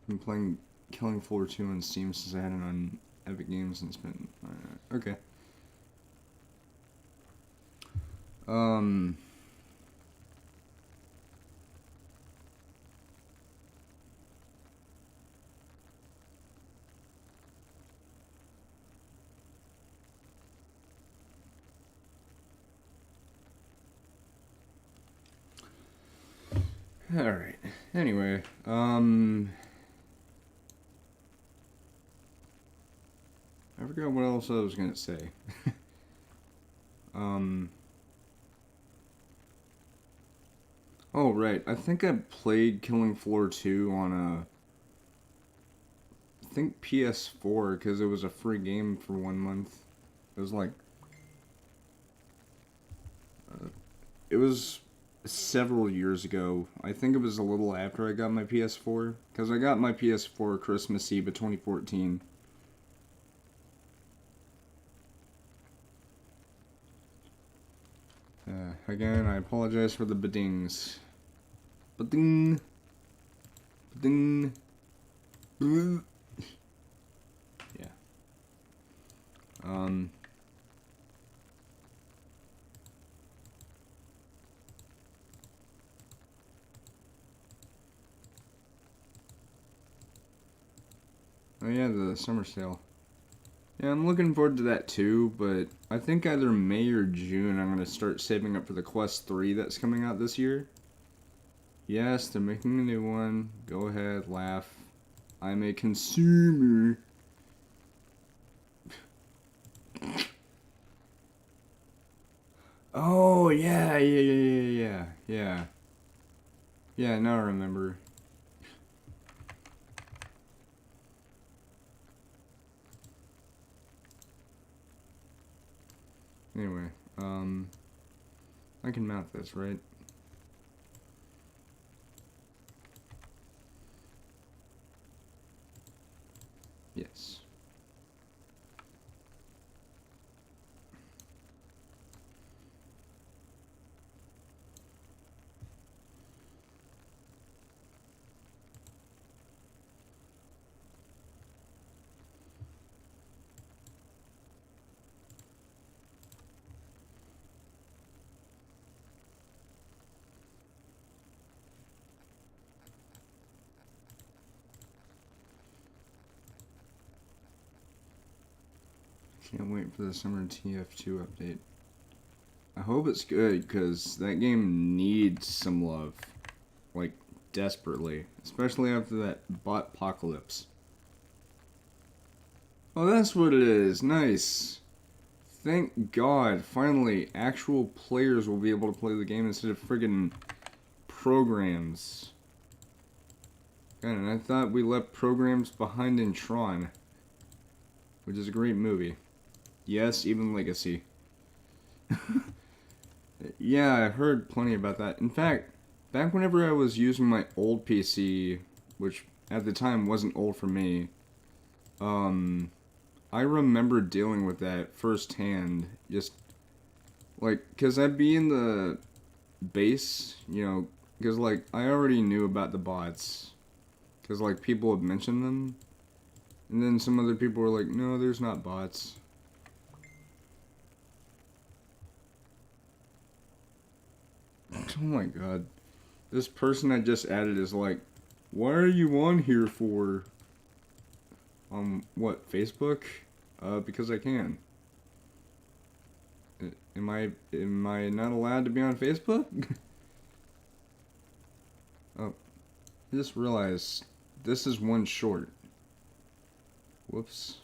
I've been playing Killing Floor 2 on Steam since I had it on Epic Games and it's been... okay. Alright. Anyway, I forgot what else I was gonna say. Oh, right. I think I played Killing Floor 2 on I think PS4, because it was a free game for 1 month. It was like... it was several years ago. I think it was a little after I got my PS4, because I got my PS4 Christmas Eve of 2014. Again, I apologize for the badings. Bading. Bading. Yeah. Oh yeah, the summer sale. Yeah, I'm looking forward to that too, but I think either May or June I'm going to start saving up for the Quest 3 that's coming out this year. Yes, they're making a new one. Go ahead, laugh. I'm a consumer. Oh, yeah. Yeah, now I remember. Anyway, I can mount this, right? Yes. Can't wait for the summer TF2 update. I hope it's good, because that game needs some love. Like, desperately. Especially after that bot apocalypse. Oh, that's what it is. Nice. Thank God. Finally, actual players will be able to play the game instead of friggin' programs. God, and I thought we left programs behind in Tron. Which is a great movie. Yes, even Legacy. Yeah, I heard plenty about that. In fact, back whenever I was using my old PC, which at the time wasn't old for me, I remember dealing with that firsthand. Just, like, because I'd be in the base, you know, because, like, I already knew about the bots. Because, like, people had mentioned them. And then some other people were like, no, there's not bots. Oh my god. This person I just added is like, why are you on here for? What, Facebook? Because I can. Am I not allowed to be on Facebook? Oh, I just realized this is one short. Whoops.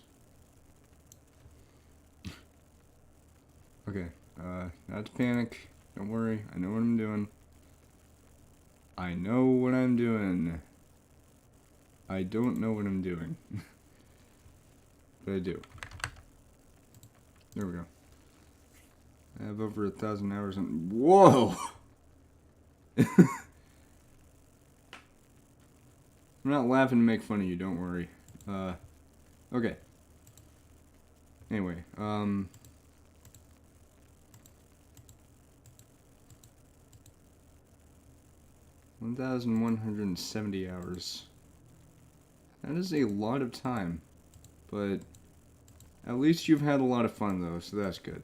Okay, not to panic. Don't worry, I know what I'm doing. I know what I'm doing. I don't know what I'm doing. But I do. There we go. I have over 1,000 hours in. Whoa! I'm not laughing to make fun of you, don't worry. Okay. Anyway, 1,170 hours. That is a lot of time. But at least you've had a lot of fun, though, so that's good.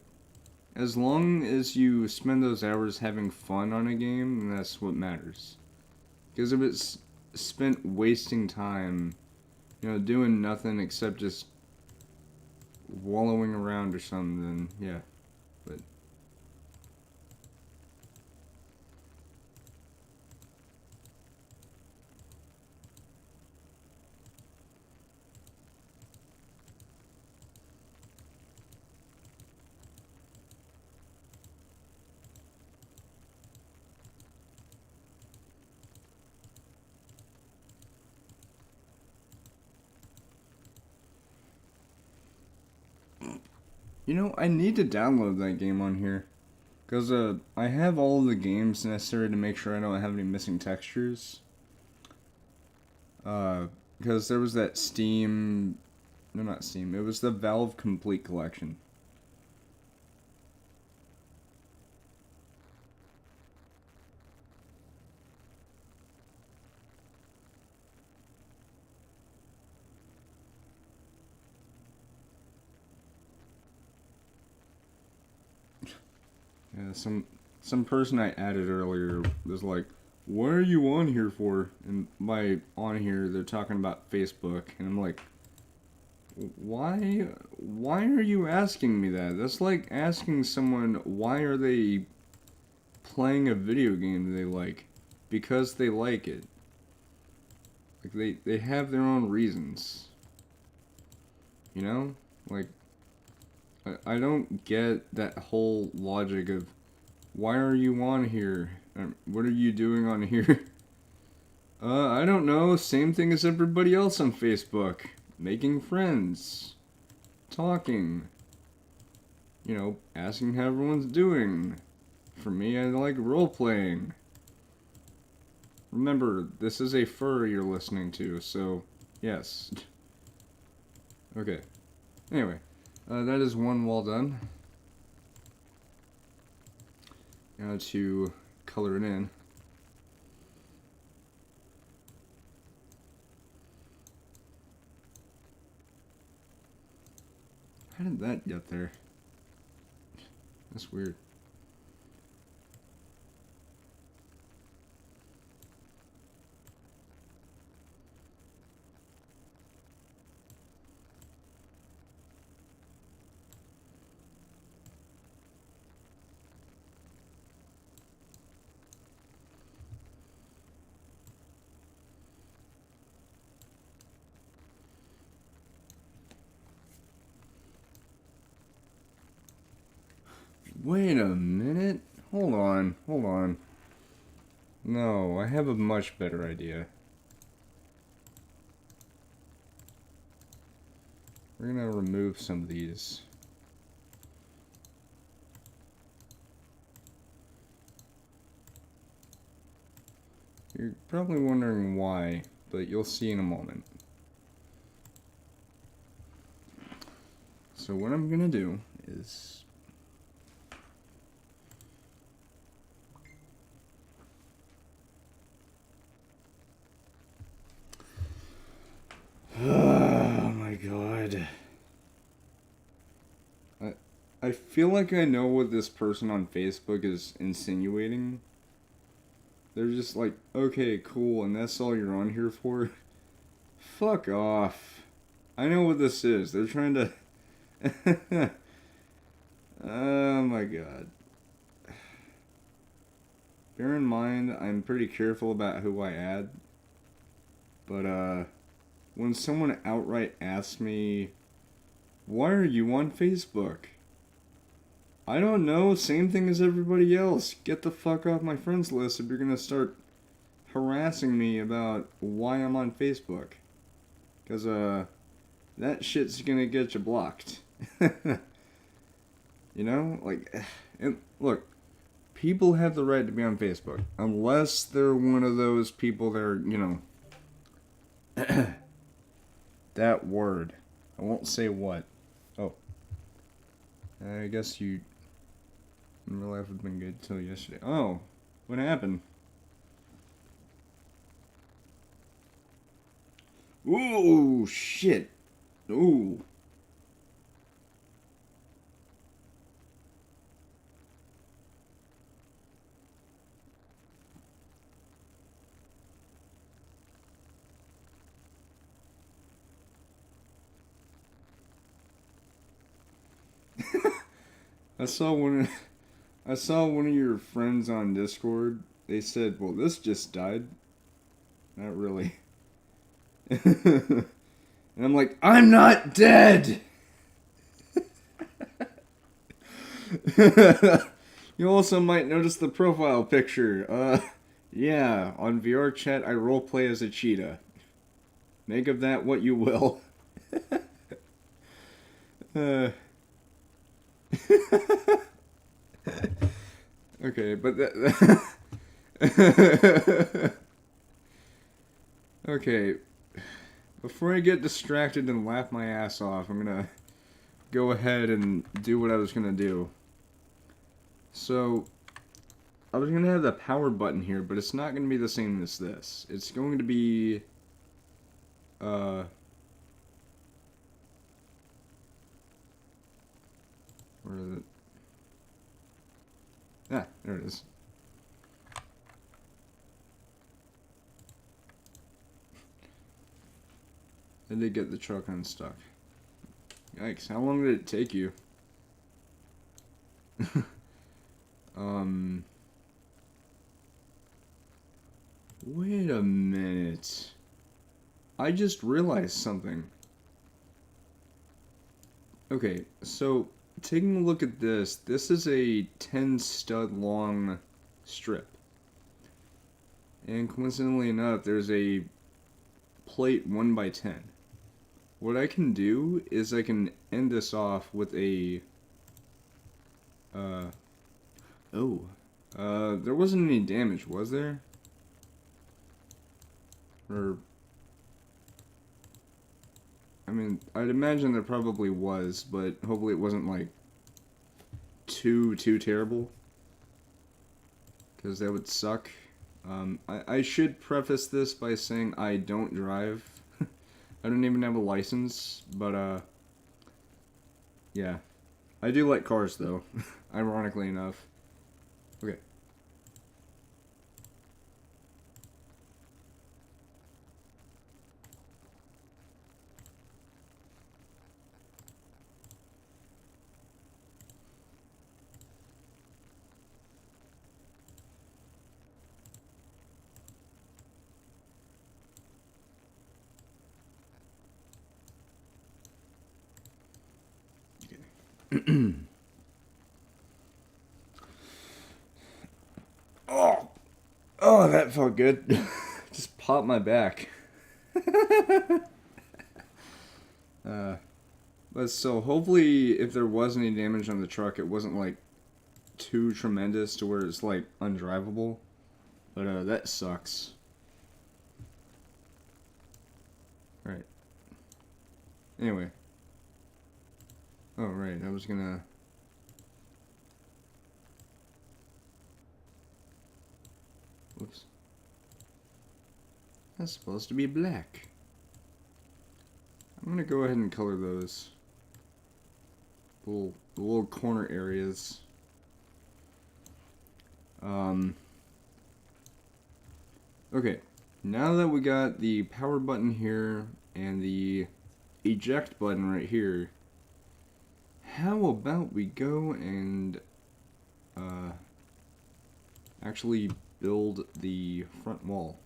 As long as you spend those hours having fun on a game, then that's what matters. Because if it's spent wasting time, you know, doing nothing except just wallowing around or something, then yeah. But you know, I need to download that game on here. Because I have all of the games necessary to make sure I don't have any missing textures. Because there was that Steam... No, not Steam. It was the Valve Complete Collection. Yeah, some person I added earlier was like, what are you on here for? And by on here, they're talking about Facebook. And I'm like, why are you asking me that? That's like asking someone, why are they playing a video game they like? Because they like it. Like, they have their own reasons. You know? Like, I don't get that whole logic of, why are you on here? What are you doing on here? I don't know. Same thing as everybody else on Facebook. Making friends. Talking. You know, asking how everyone's doing. For me, I like role-playing. Remember, this is a fur you're listening to, so, yes. Okay. Anyway, that is one wall done. Now to color it in. How did that get there? That's weird. Wait a minute. Hold on, hold on. No, I have a much better idea. We're gonna remove some of these. You're probably wondering why, but you'll see in a moment. So what I'm gonna do is... Oh my god. I feel like I know what this person on Facebook is insinuating. They're just like, okay, cool, and that's all you're on here for? Fuck off. I know what this is. They're trying to... Oh my god. Bear in mind, I'm pretty careful about who I add. But, when someone outright asks me, why are you on Facebook? I don't know, same thing as everybody else. Get the fuck off my friends list if you're gonna start harassing me about why I'm on Facebook. Cause, that shit's gonna get you blocked. You know? Like, and look, people have the right to be on Facebook. Unless they're one of those people that are, you know... That word. I won't say what. Oh. I guess you... in real life have been good till yesterday. Oh. What happened? Ooh, shit. Ooh. I saw one of your friends on Discord. They said, well, this just died. Not really. And I'm like, I'm not dead! You also might notice the profile picture. Yeah, on VR chat I roleplay as a cheetah. Make of that what you will. Okay, but okay, before I get distracted and laugh my ass off, I'm gonna go ahead and do what I was gonna do. So, I was gonna have the power button here, but it's not gonna be the same as this. It's going to be, where is it? Ah, there it is. I did get the truck unstuck. Yikes, how long did it take you? Wait a minute. I just realized something. Okay, so taking a look at this, this is a 10 stud long strip. And coincidentally enough, there's a plate 1x10. What I can do is I can end this off with a, there wasn't any damage, was there? Or, I mean, I'd imagine there probably was, but hopefully it wasn't, like, too terrible. Because that would suck. I should preface this by saying I don't drive. I don't even have a license, but, yeah. I do like cars, though, ironically enough. Okay. Oh, that felt good. Just popped my back. But so hopefully if there was any damage on the truck, it wasn't like too tremendous to where it's like undrivable. But that sucks. Right. Anyway. Oh, right. I was gonna... Whoops. That's supposed to be black. I'm gonna go ahead and color those little corner areas. Okay, now that we got the power button here and the eject button right here, how about we go and actually build the front wall?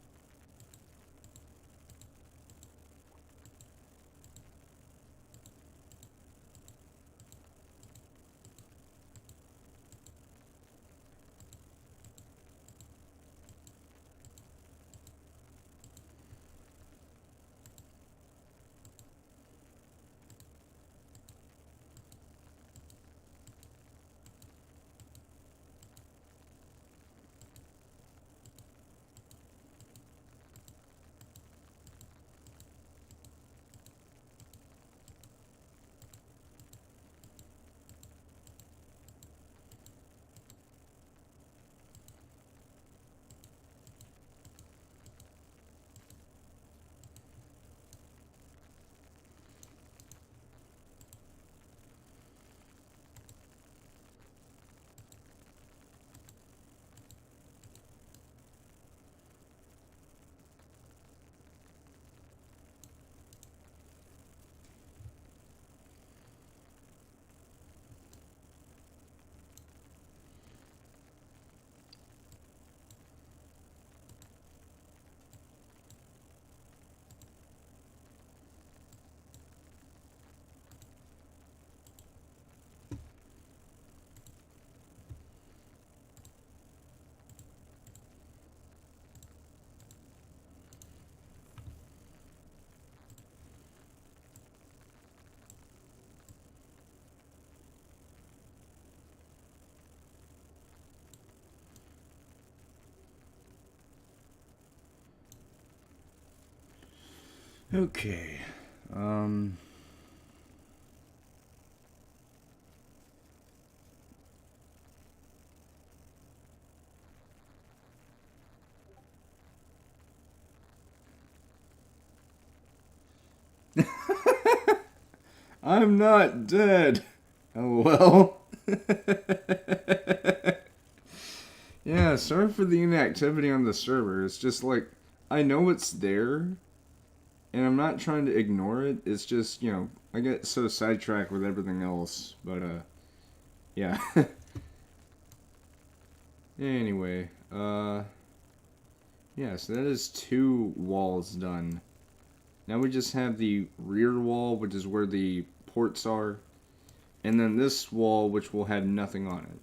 Okay. I'm not dead. Oh well. Yeah, sorry for the inactivity on the server. It's just like, I know it's there, and I'm not trying to ignore it. It's just, you know, I get so sidetracked with everything else. But, yeah. Anyway, yeah, so that is 2 walls done. Now we just have the rear wall, which is where the ports are, and then this wall, which will have nothing on it.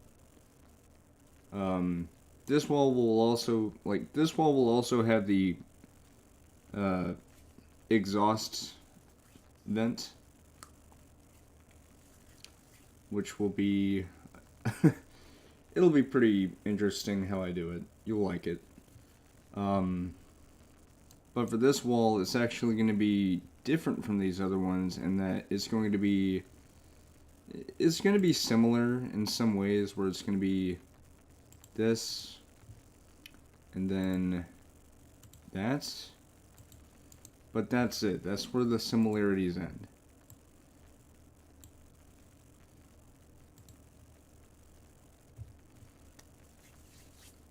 This wall will also have the exhaust vent, which will be it'll be pretty interesting how I do it. You'll like it. But for this wall, it's actually going to be different from these other ones in that it's going to be similar in some ways, where it's going to be this, and then that, but that's it. That's where the similarities end.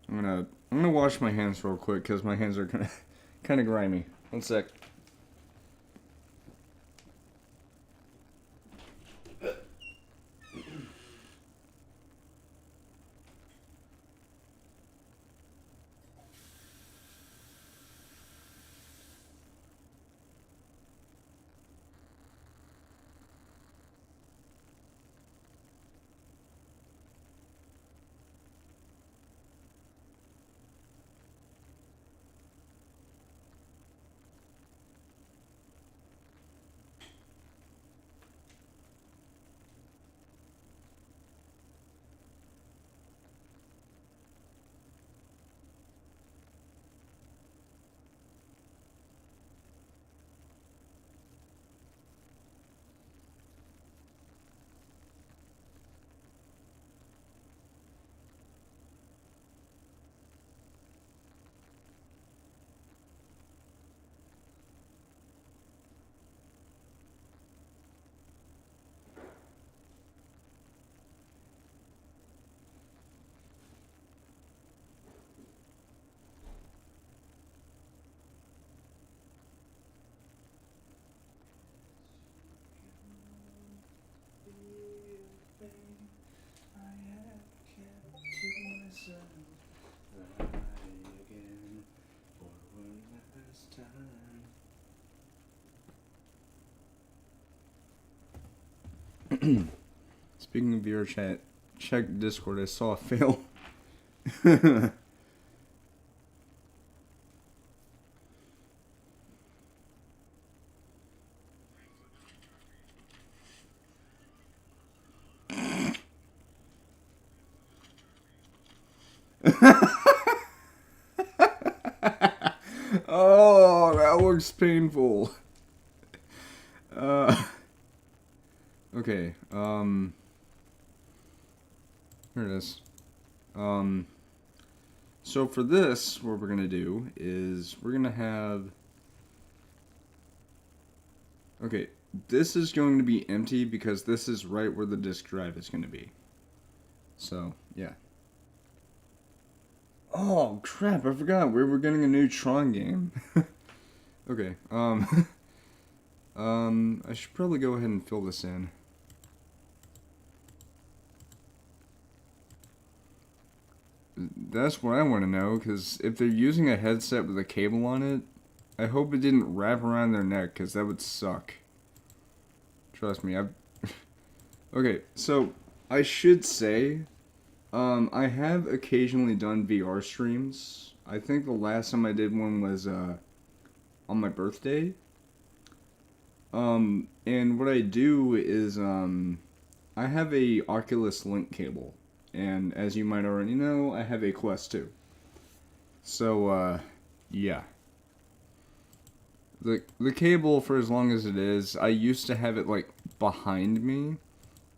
I'm gonna wash my hands real quick because my hands are kind of grimy. One sec. Speaking of VR chat, check Discord. I saw a fail. Oh, that looks painful. Okay, here it is. So for this, what we're gonna do is we're gonna have. Okay, this is going to be empty because this is right where the disk drive is gonna be. So, yeah. Oh, crap, I forgot. We were getting a new Tron game. Okay, I should probably go ahead and fill this in. That's what I want to know, because if they're using a headset with a cable on it, I hope it didn't wrap around their neck, because that would suck. Trust me, Okay, so, I should say, I have occasionally done VR streams. I think the last time I did one was, on my birthday. And what I do is, I have a Oculus Link cable. And as you might already know, I have a Quest 2. So, yeah. The cable, for as long as it is, I used to have it, like, behind me.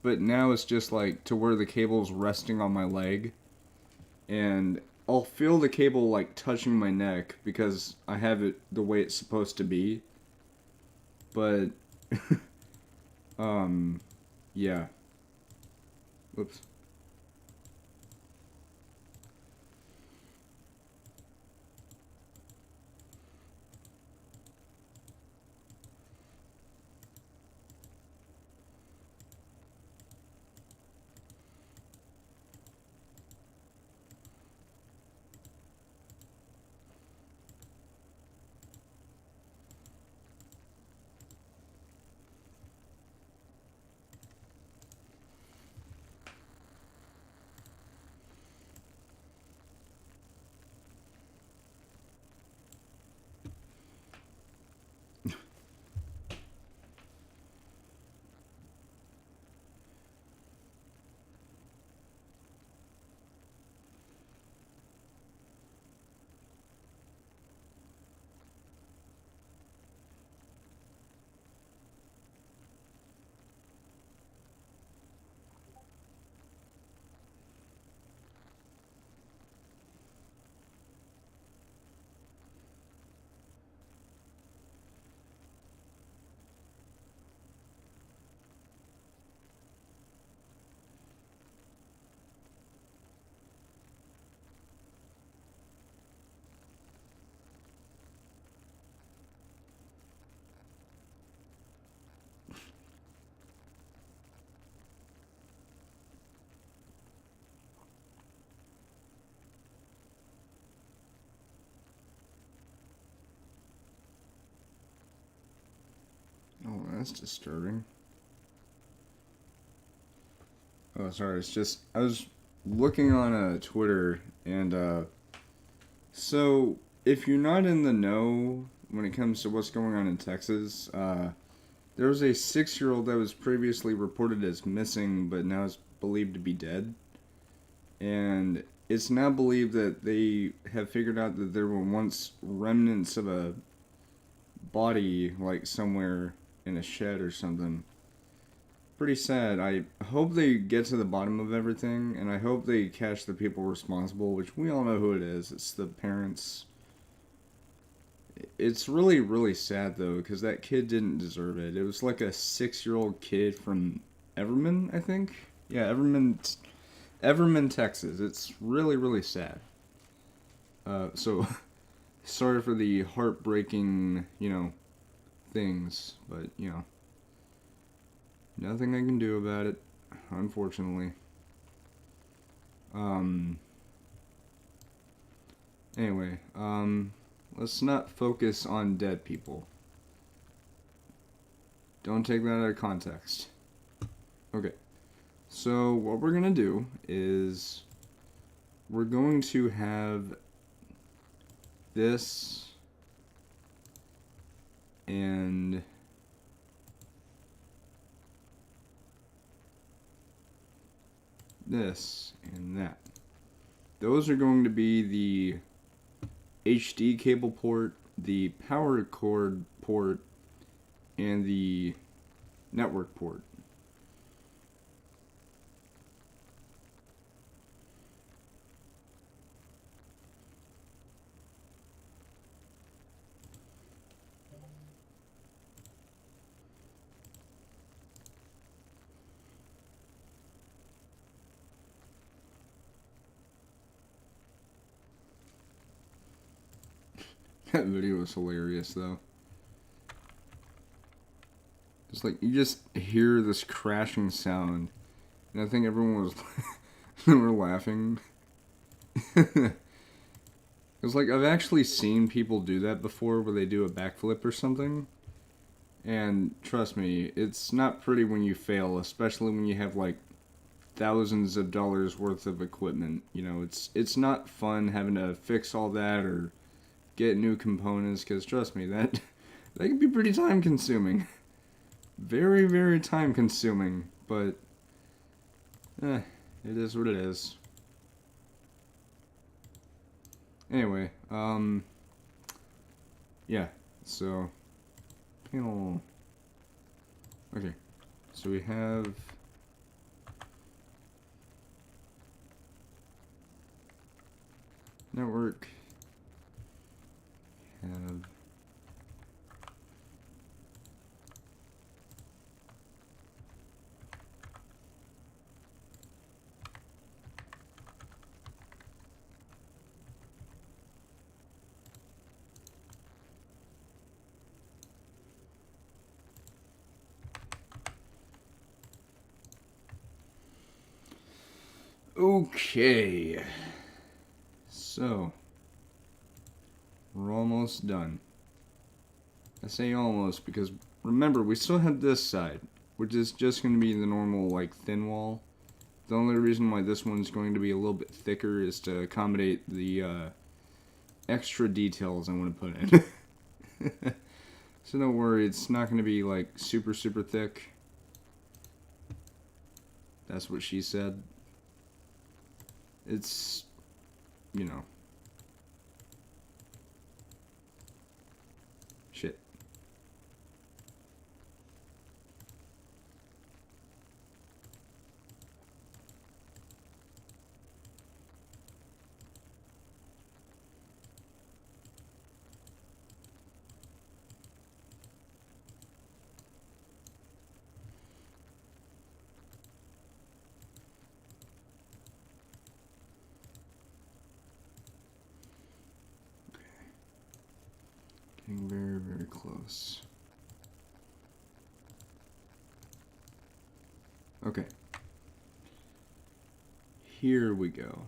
But now it's just, like, to where the cable's resting on my leg. And I'll feel the cable, like, touching my neck because I have it the way it's supposed to be. But, yeah. Whoops. Oh, that's disturbing. Oh, sorry, it's just, I was looking on Twitter, and, so, if you're not in the know when it comes to what's going on in Texas, there was a 6-year-old that was previously reported as missing, but now is believed to be dead. And it's now believed that they have figured out that there were once remnants of a body, like, somewhere in a shed or something. Pretty sad. I hope they get to the bottom of everything, and I hope they catch the people responsible, which we all know who it is. It's the parents. It's really, really sad, though, because that kid didn't deserve it. It was like a 6-year-old kid from Everman, I think? Yeah, Everman, Texas. It's really, really sad. So, sorry for the heartbreaking, things, but, nothing I can do about it, unfortunately. Anyway, let's not focus on dead people. Don't take that out of context. Okay. So what we're gonna do is we're going to have this and this and that. Those are going to be the HD cable port, the power cord port, and the network port. That video was hilarious, though. It's like you just hear this crashing sound, and I think everyone was they were laughing. It's like I've actually seen people do that before, where they do a backflip or something. And trust me, it's not pretty when you fail, especially when you have like thousands of dollars worth of equipment. You know, it's not fun having to fix all that or get new components, because trust me, that can be pretty time consuming. Very, very time consuming, but it is what it is. Anyway, yeah, so panel. Okay, so we have network, have okay, so we're almost done. I say almost because remember, we still have this side, which is just going to be the normal like thin wall. The only reason why this one's going to be a little bit thicker is to accommodate the extra details I want to put in. So don't worry, it's not going to be like super thick. That's what she said. It's, you know. Shit. Getting very close. Okay. Here we go.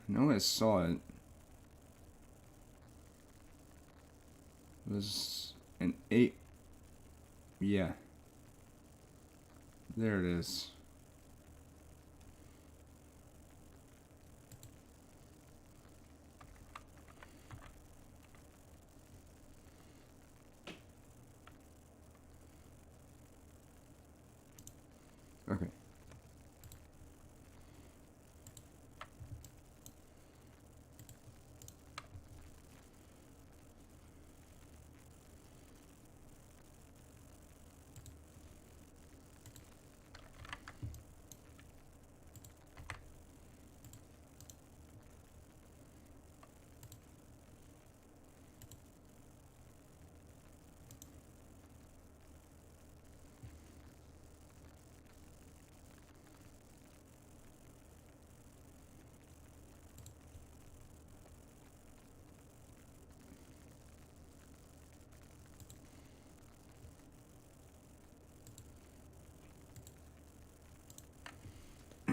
No, I saw it. It was an 8. Yeah. There it is. Okay.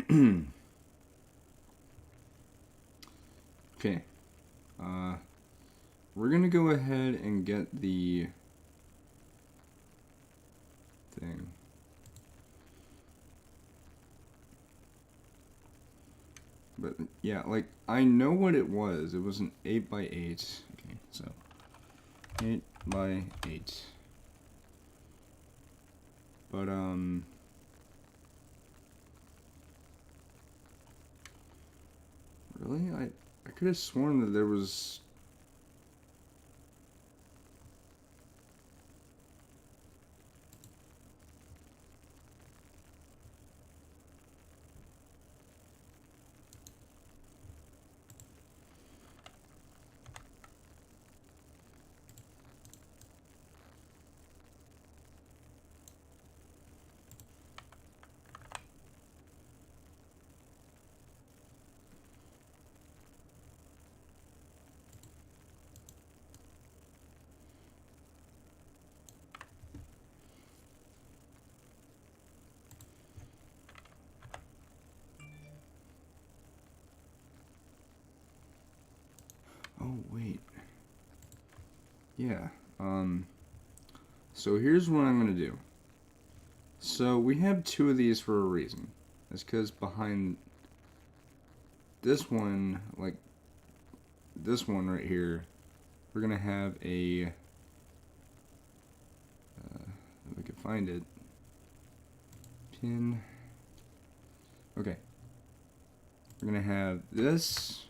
Okay. We're gonna go ahead and get the thing. But yeah, like I know what it was. It was an 8x8. Okay, so 8x8. But really, I could have sworn that there was. Oh wait. Yeah. So here's what I'm gonna do. So we have two of these for a reason. That's because behind this one, like this one right here, we're gonna have a. If we can find it. Pin. Okay. We're gonna have this.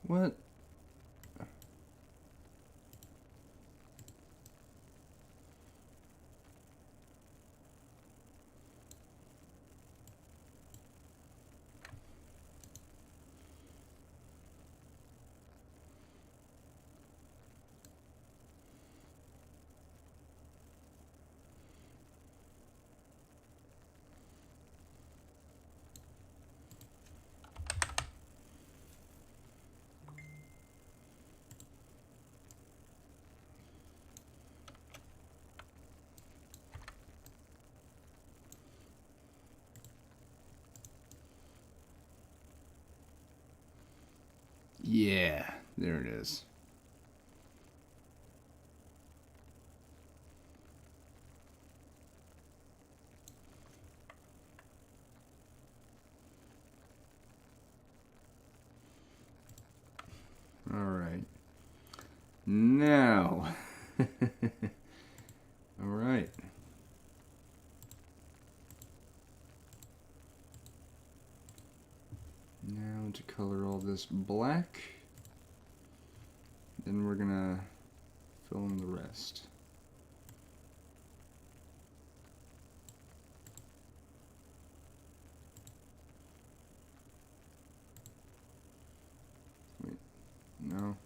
What? Yeah, there it is. All right. Now. All right. Now to color all this black. Then we're gonna fill in the rest. Wait, no.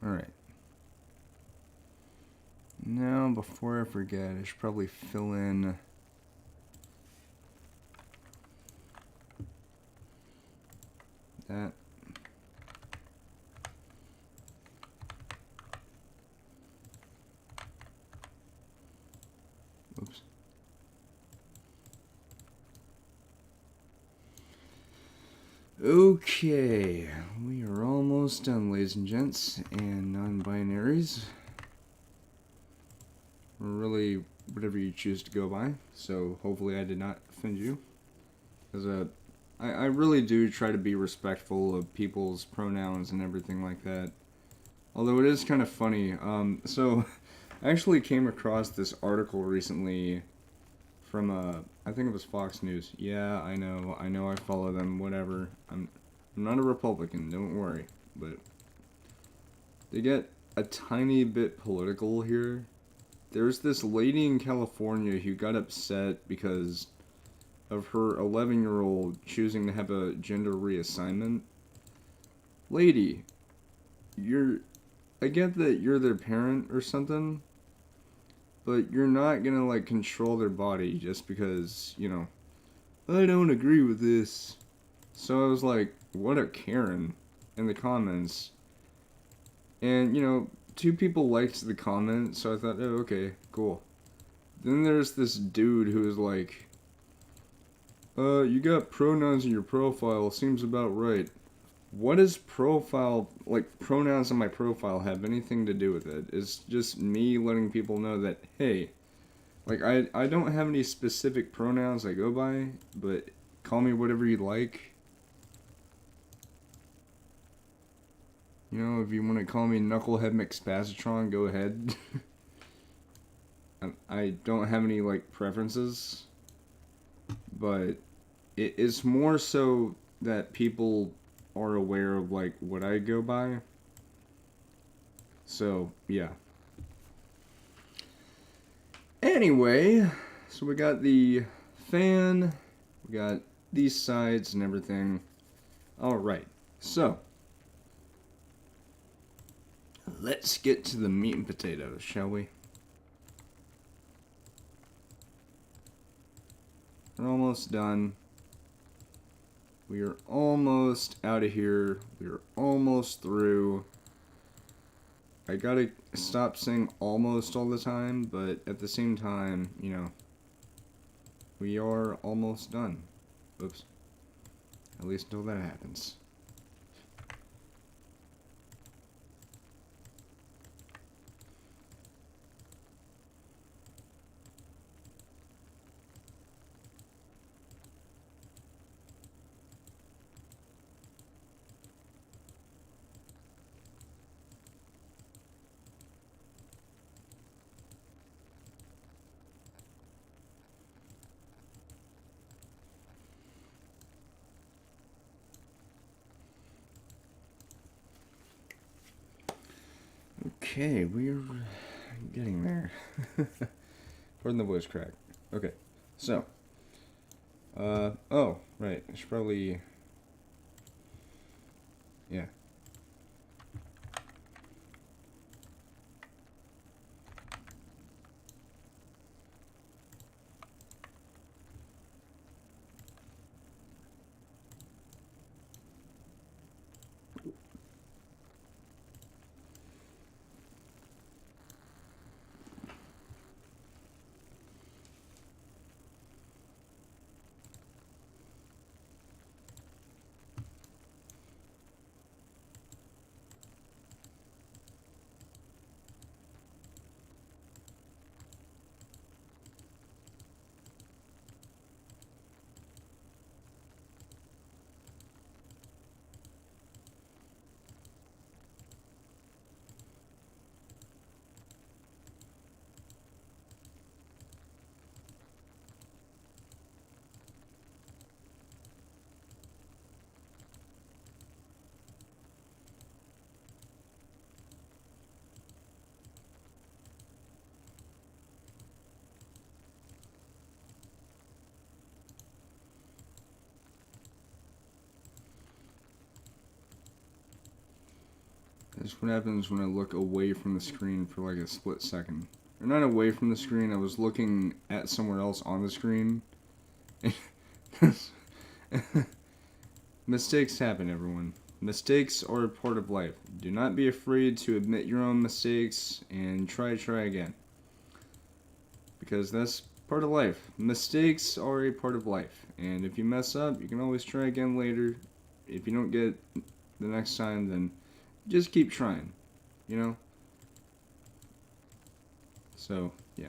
All right. Now, before I forget, I should probably fill in that. Okay, we are almost done, ladies and gents, and non-binaries. Or really, whatever you choose to go by. So hopefully I did not offend you. Because I really do try to be respectful of people's pronouns and everything like that. Although it is kind of funny. So I actually came across this article recently from I think it was Fox News. Yeah, I know I follow them, whatever. I'm not a Republican, don't worry. But they get a tiny bit political here. There's this lady in California who got upset because of her 11-year-old choosing to have a gender reassignment. Lady, I get that you're their parent or something, but you're not gonna, like, control their body just because, you know, I don't agree with this. So I was like, what a Karen in the comments. And, you know, 2 people liked the comment, so I thought, oh, okay, cool. Then there's this dude who is like, you got pronouns in your profile, seems about right. What does profile, like, pronouns in my profile have anything to do with it? It's just me letting people know that, hey, like, I don't have any specific pronouns I go by, but call me whatever you like. You know, if you want to call me Knucklehead McSpazitron, go ahead. I don't have any, like, preferences, but it's more so that people are aware of, like, what I go by. So, yeah. Anyway, so we got the fan, we got these sides and everything. Alright, so let's get to the meat and potatoes, shall we? We're almost done. We are almost out of here. We are almost through. I gotta stop saying almost all the time, but at the same time, you know, we are almost done. Oops. At least until that happens. Okay, we're getting there. Pardon the voice crack. Okay, so, oh, right, I should probably, yeah. That's what happens when I look away from the screen for like a split second. Or not away from the screen, I was looking at somewhere else on the screen. Mistakes happen, everyone. Mistakes are a part of life. Do not be afraid to admit your own mistakes and try again. Because that's part of life. Mistakes are a part of life. And if you mess up, you can always try again later. if you don't get the next time, then just keep trying, you know? So, yeah.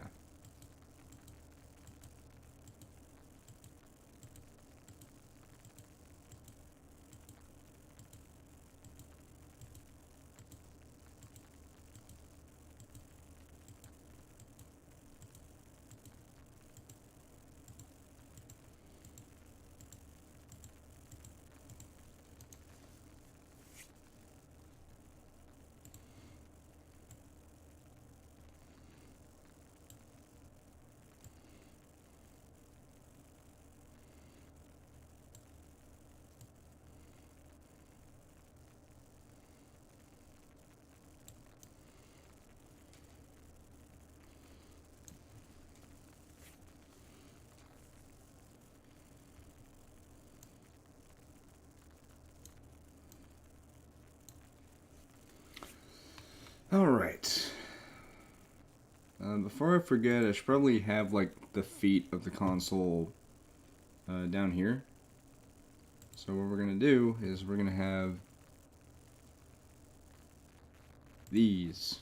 Alright. Before I forget, I should probably have, like, the feet of the console down here. So what we're going to do is we're going to have these.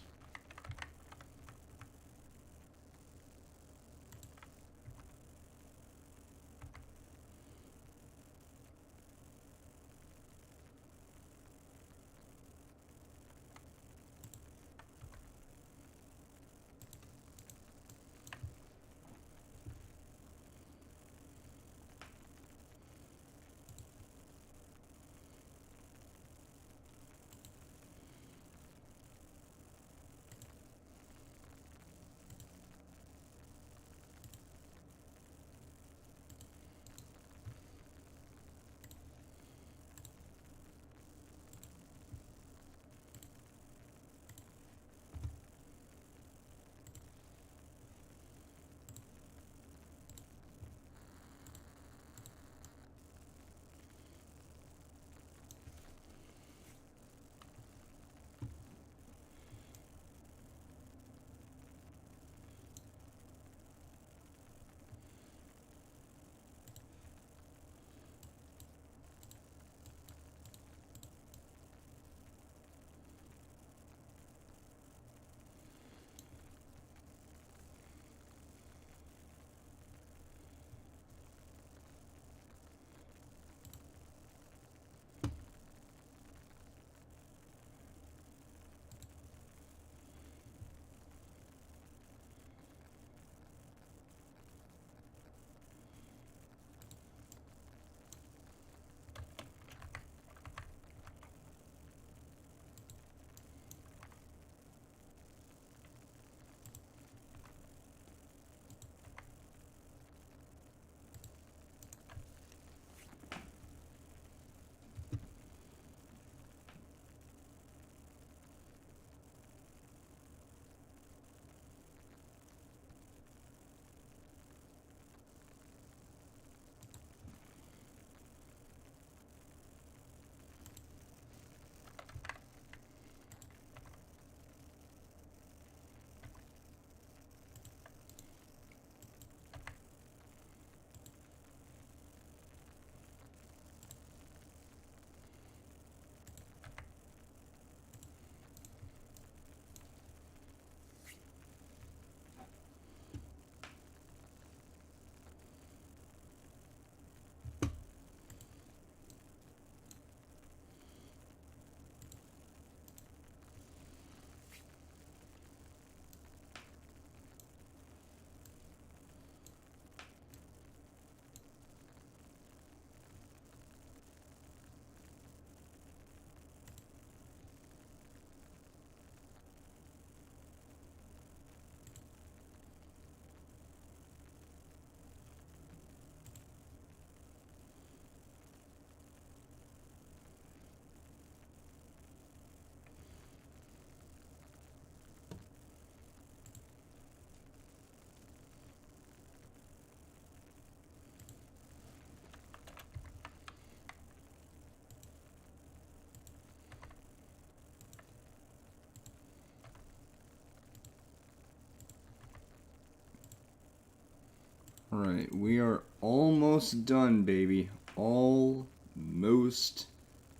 Alright, we are almost done, baby. Almost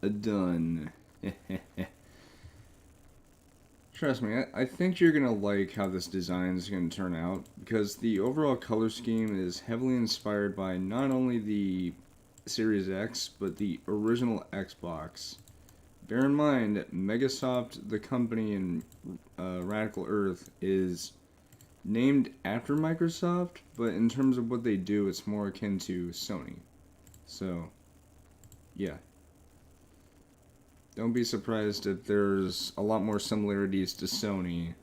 done. Trust me, I think you're gonna like how this design is gonna turn out, because the overall color scheme is heavily inspired by not only the Series X, but the original Xbox. Bear in mind, Megasoft, the company in Radical Earth, is named after Microsoft, but in terms of what they do, it's more akin to Sony. So, yeah. Don't be surprised if there's a lot more similarities to Sony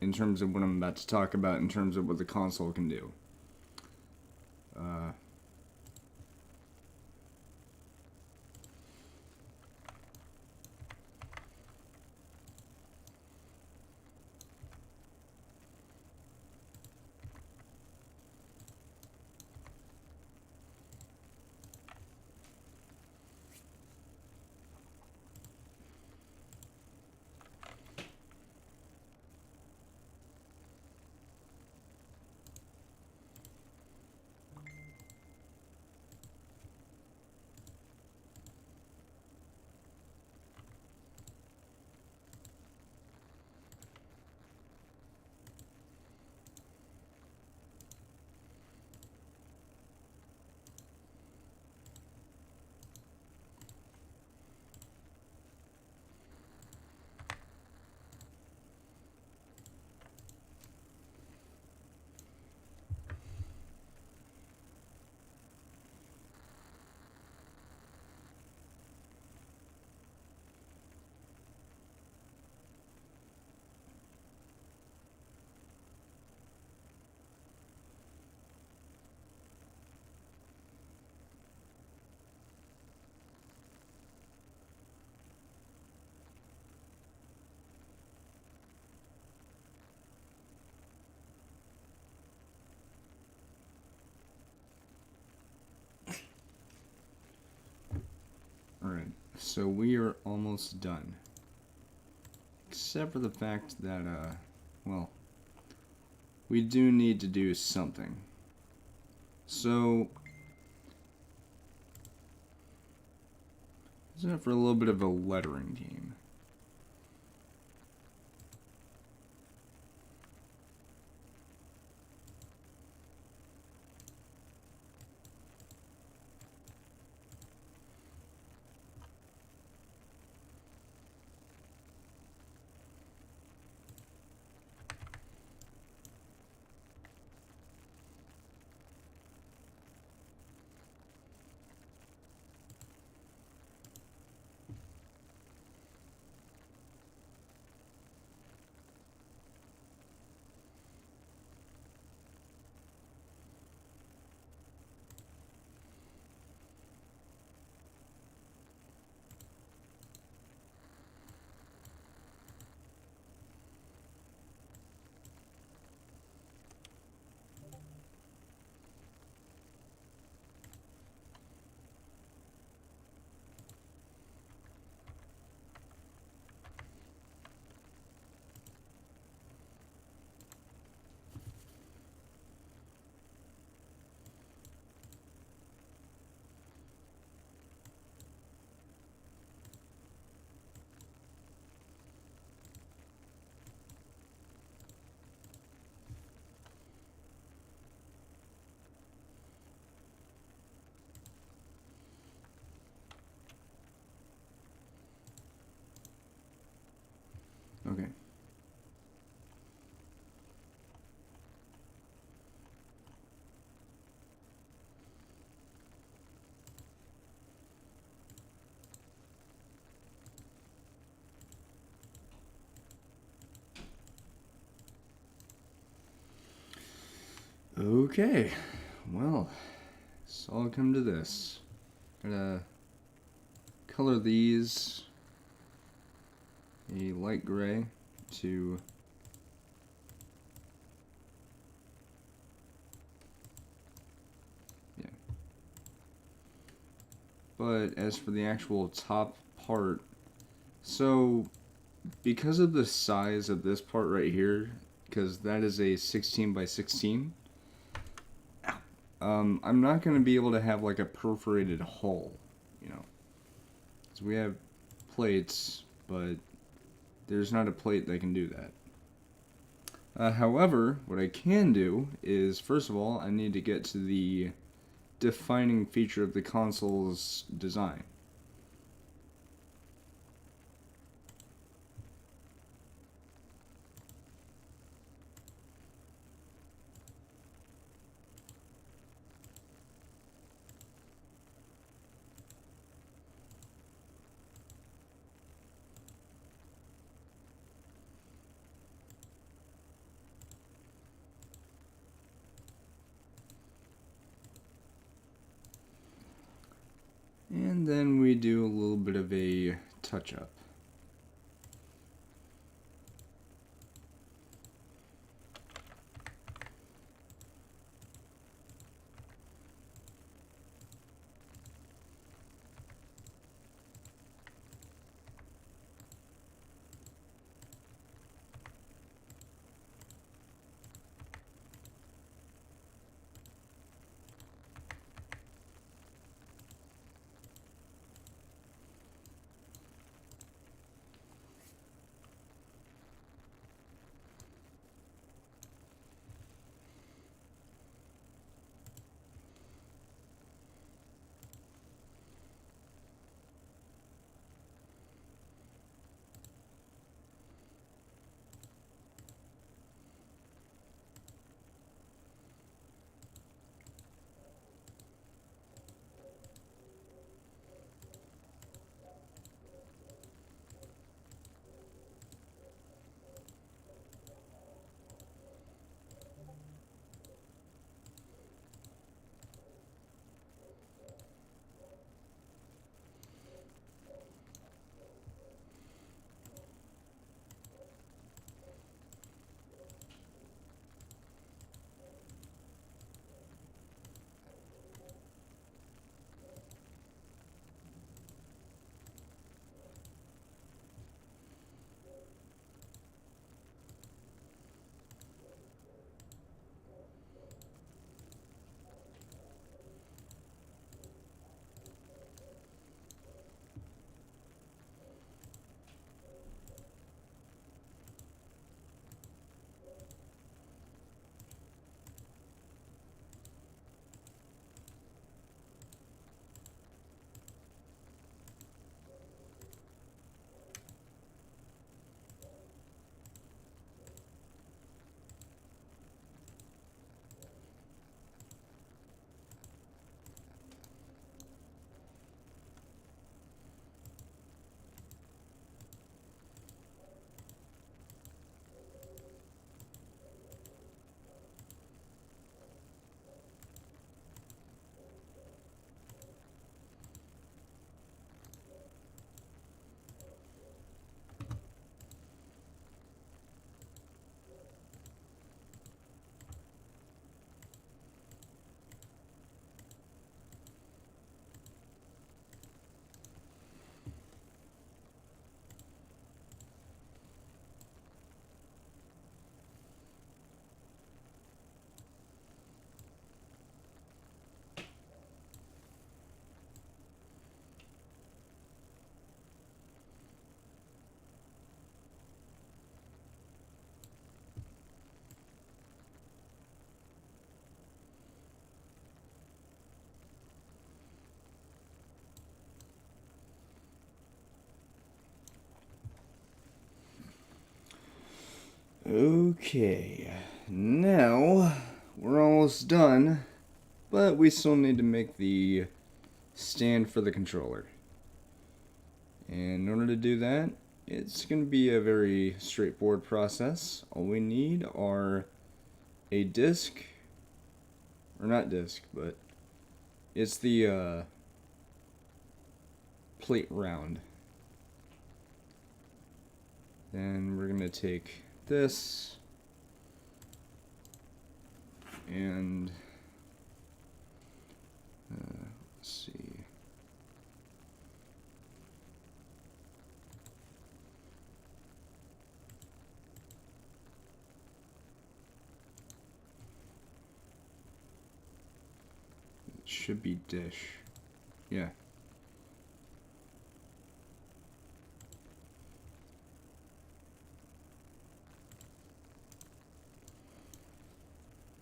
in terms of what I'm about to talk about in terms of what the console can do. Alright, so we are almost done. Except for the fact that, well, we do need to do something. So, isn't it for a little bit of a lettering game? Okay. Okay, well, it's all come to this. Gotta color these a light gray to but as for the actual top part, so because of the size of this part right here, because that is a 16 by 16, I'm not going to be able to have like a perforated hole, you know. So we have plates, but there's not a plate that can do that. However, what I can do is, first of all, I need to get to the defining feature of the console's design. And then we do a little bit of a touch-up. Okay, now we're almost done, but we still need to make the stand for the controller. And in order to do that, it's going to be a very straightforward process. All we need are a disc, or not disc, but it's the plate round. Then we're going to take this and let's see. It should be dish. Yeah.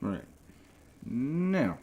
Alright. Now.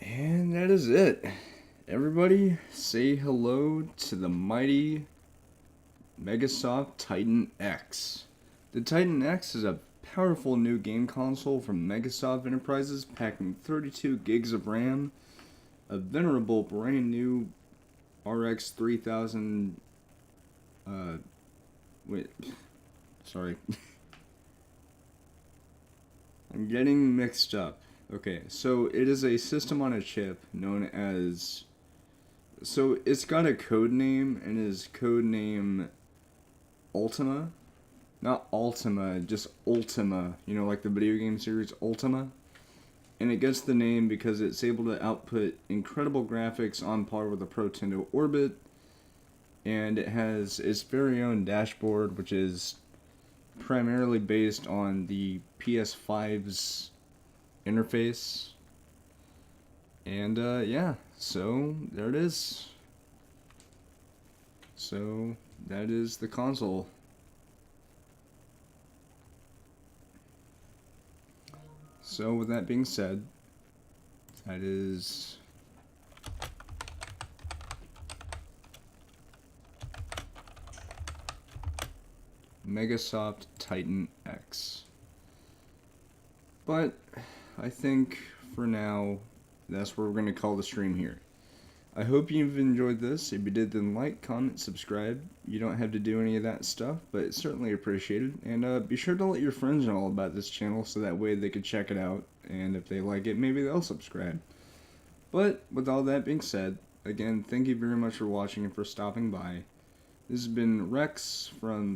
And that is it. Everybody, say hello to the mighty Megasoft Titan X. The Titan X is a powerful new game console from Megasot Enterprises, packing 32 gigs of RAM, a venerable brand new RX 3000. Wait, sorry. I'm getting mixed up. Okay, so it is a system on a chip known as. So it's got a code name, and it is code name Ultima. Not Ultima, just Ultima. You know, like the video game series Ultima. And it gets the name because it's able to output incredible graphics on par with the Pro Tendo Orbit. And it has its very own dashboard, which is primarily based on the PS5's interface. And yeah, so there it is. So that is the console. So with that being said, that is Megasoft Titan X. But I think for now, that's what we're going to call the stream here. I hope you've enjoyed this. If you did, then like, comment, subscribe. You don't have to do any of that stuff, but it's certainly appreciated. And be sure to let your friends know all about this channel so that way they can check it out. And if they like it, maybe they'll subscribe. But with all that being said, again, thank you very much for watching and for stopping by. This has been Rex from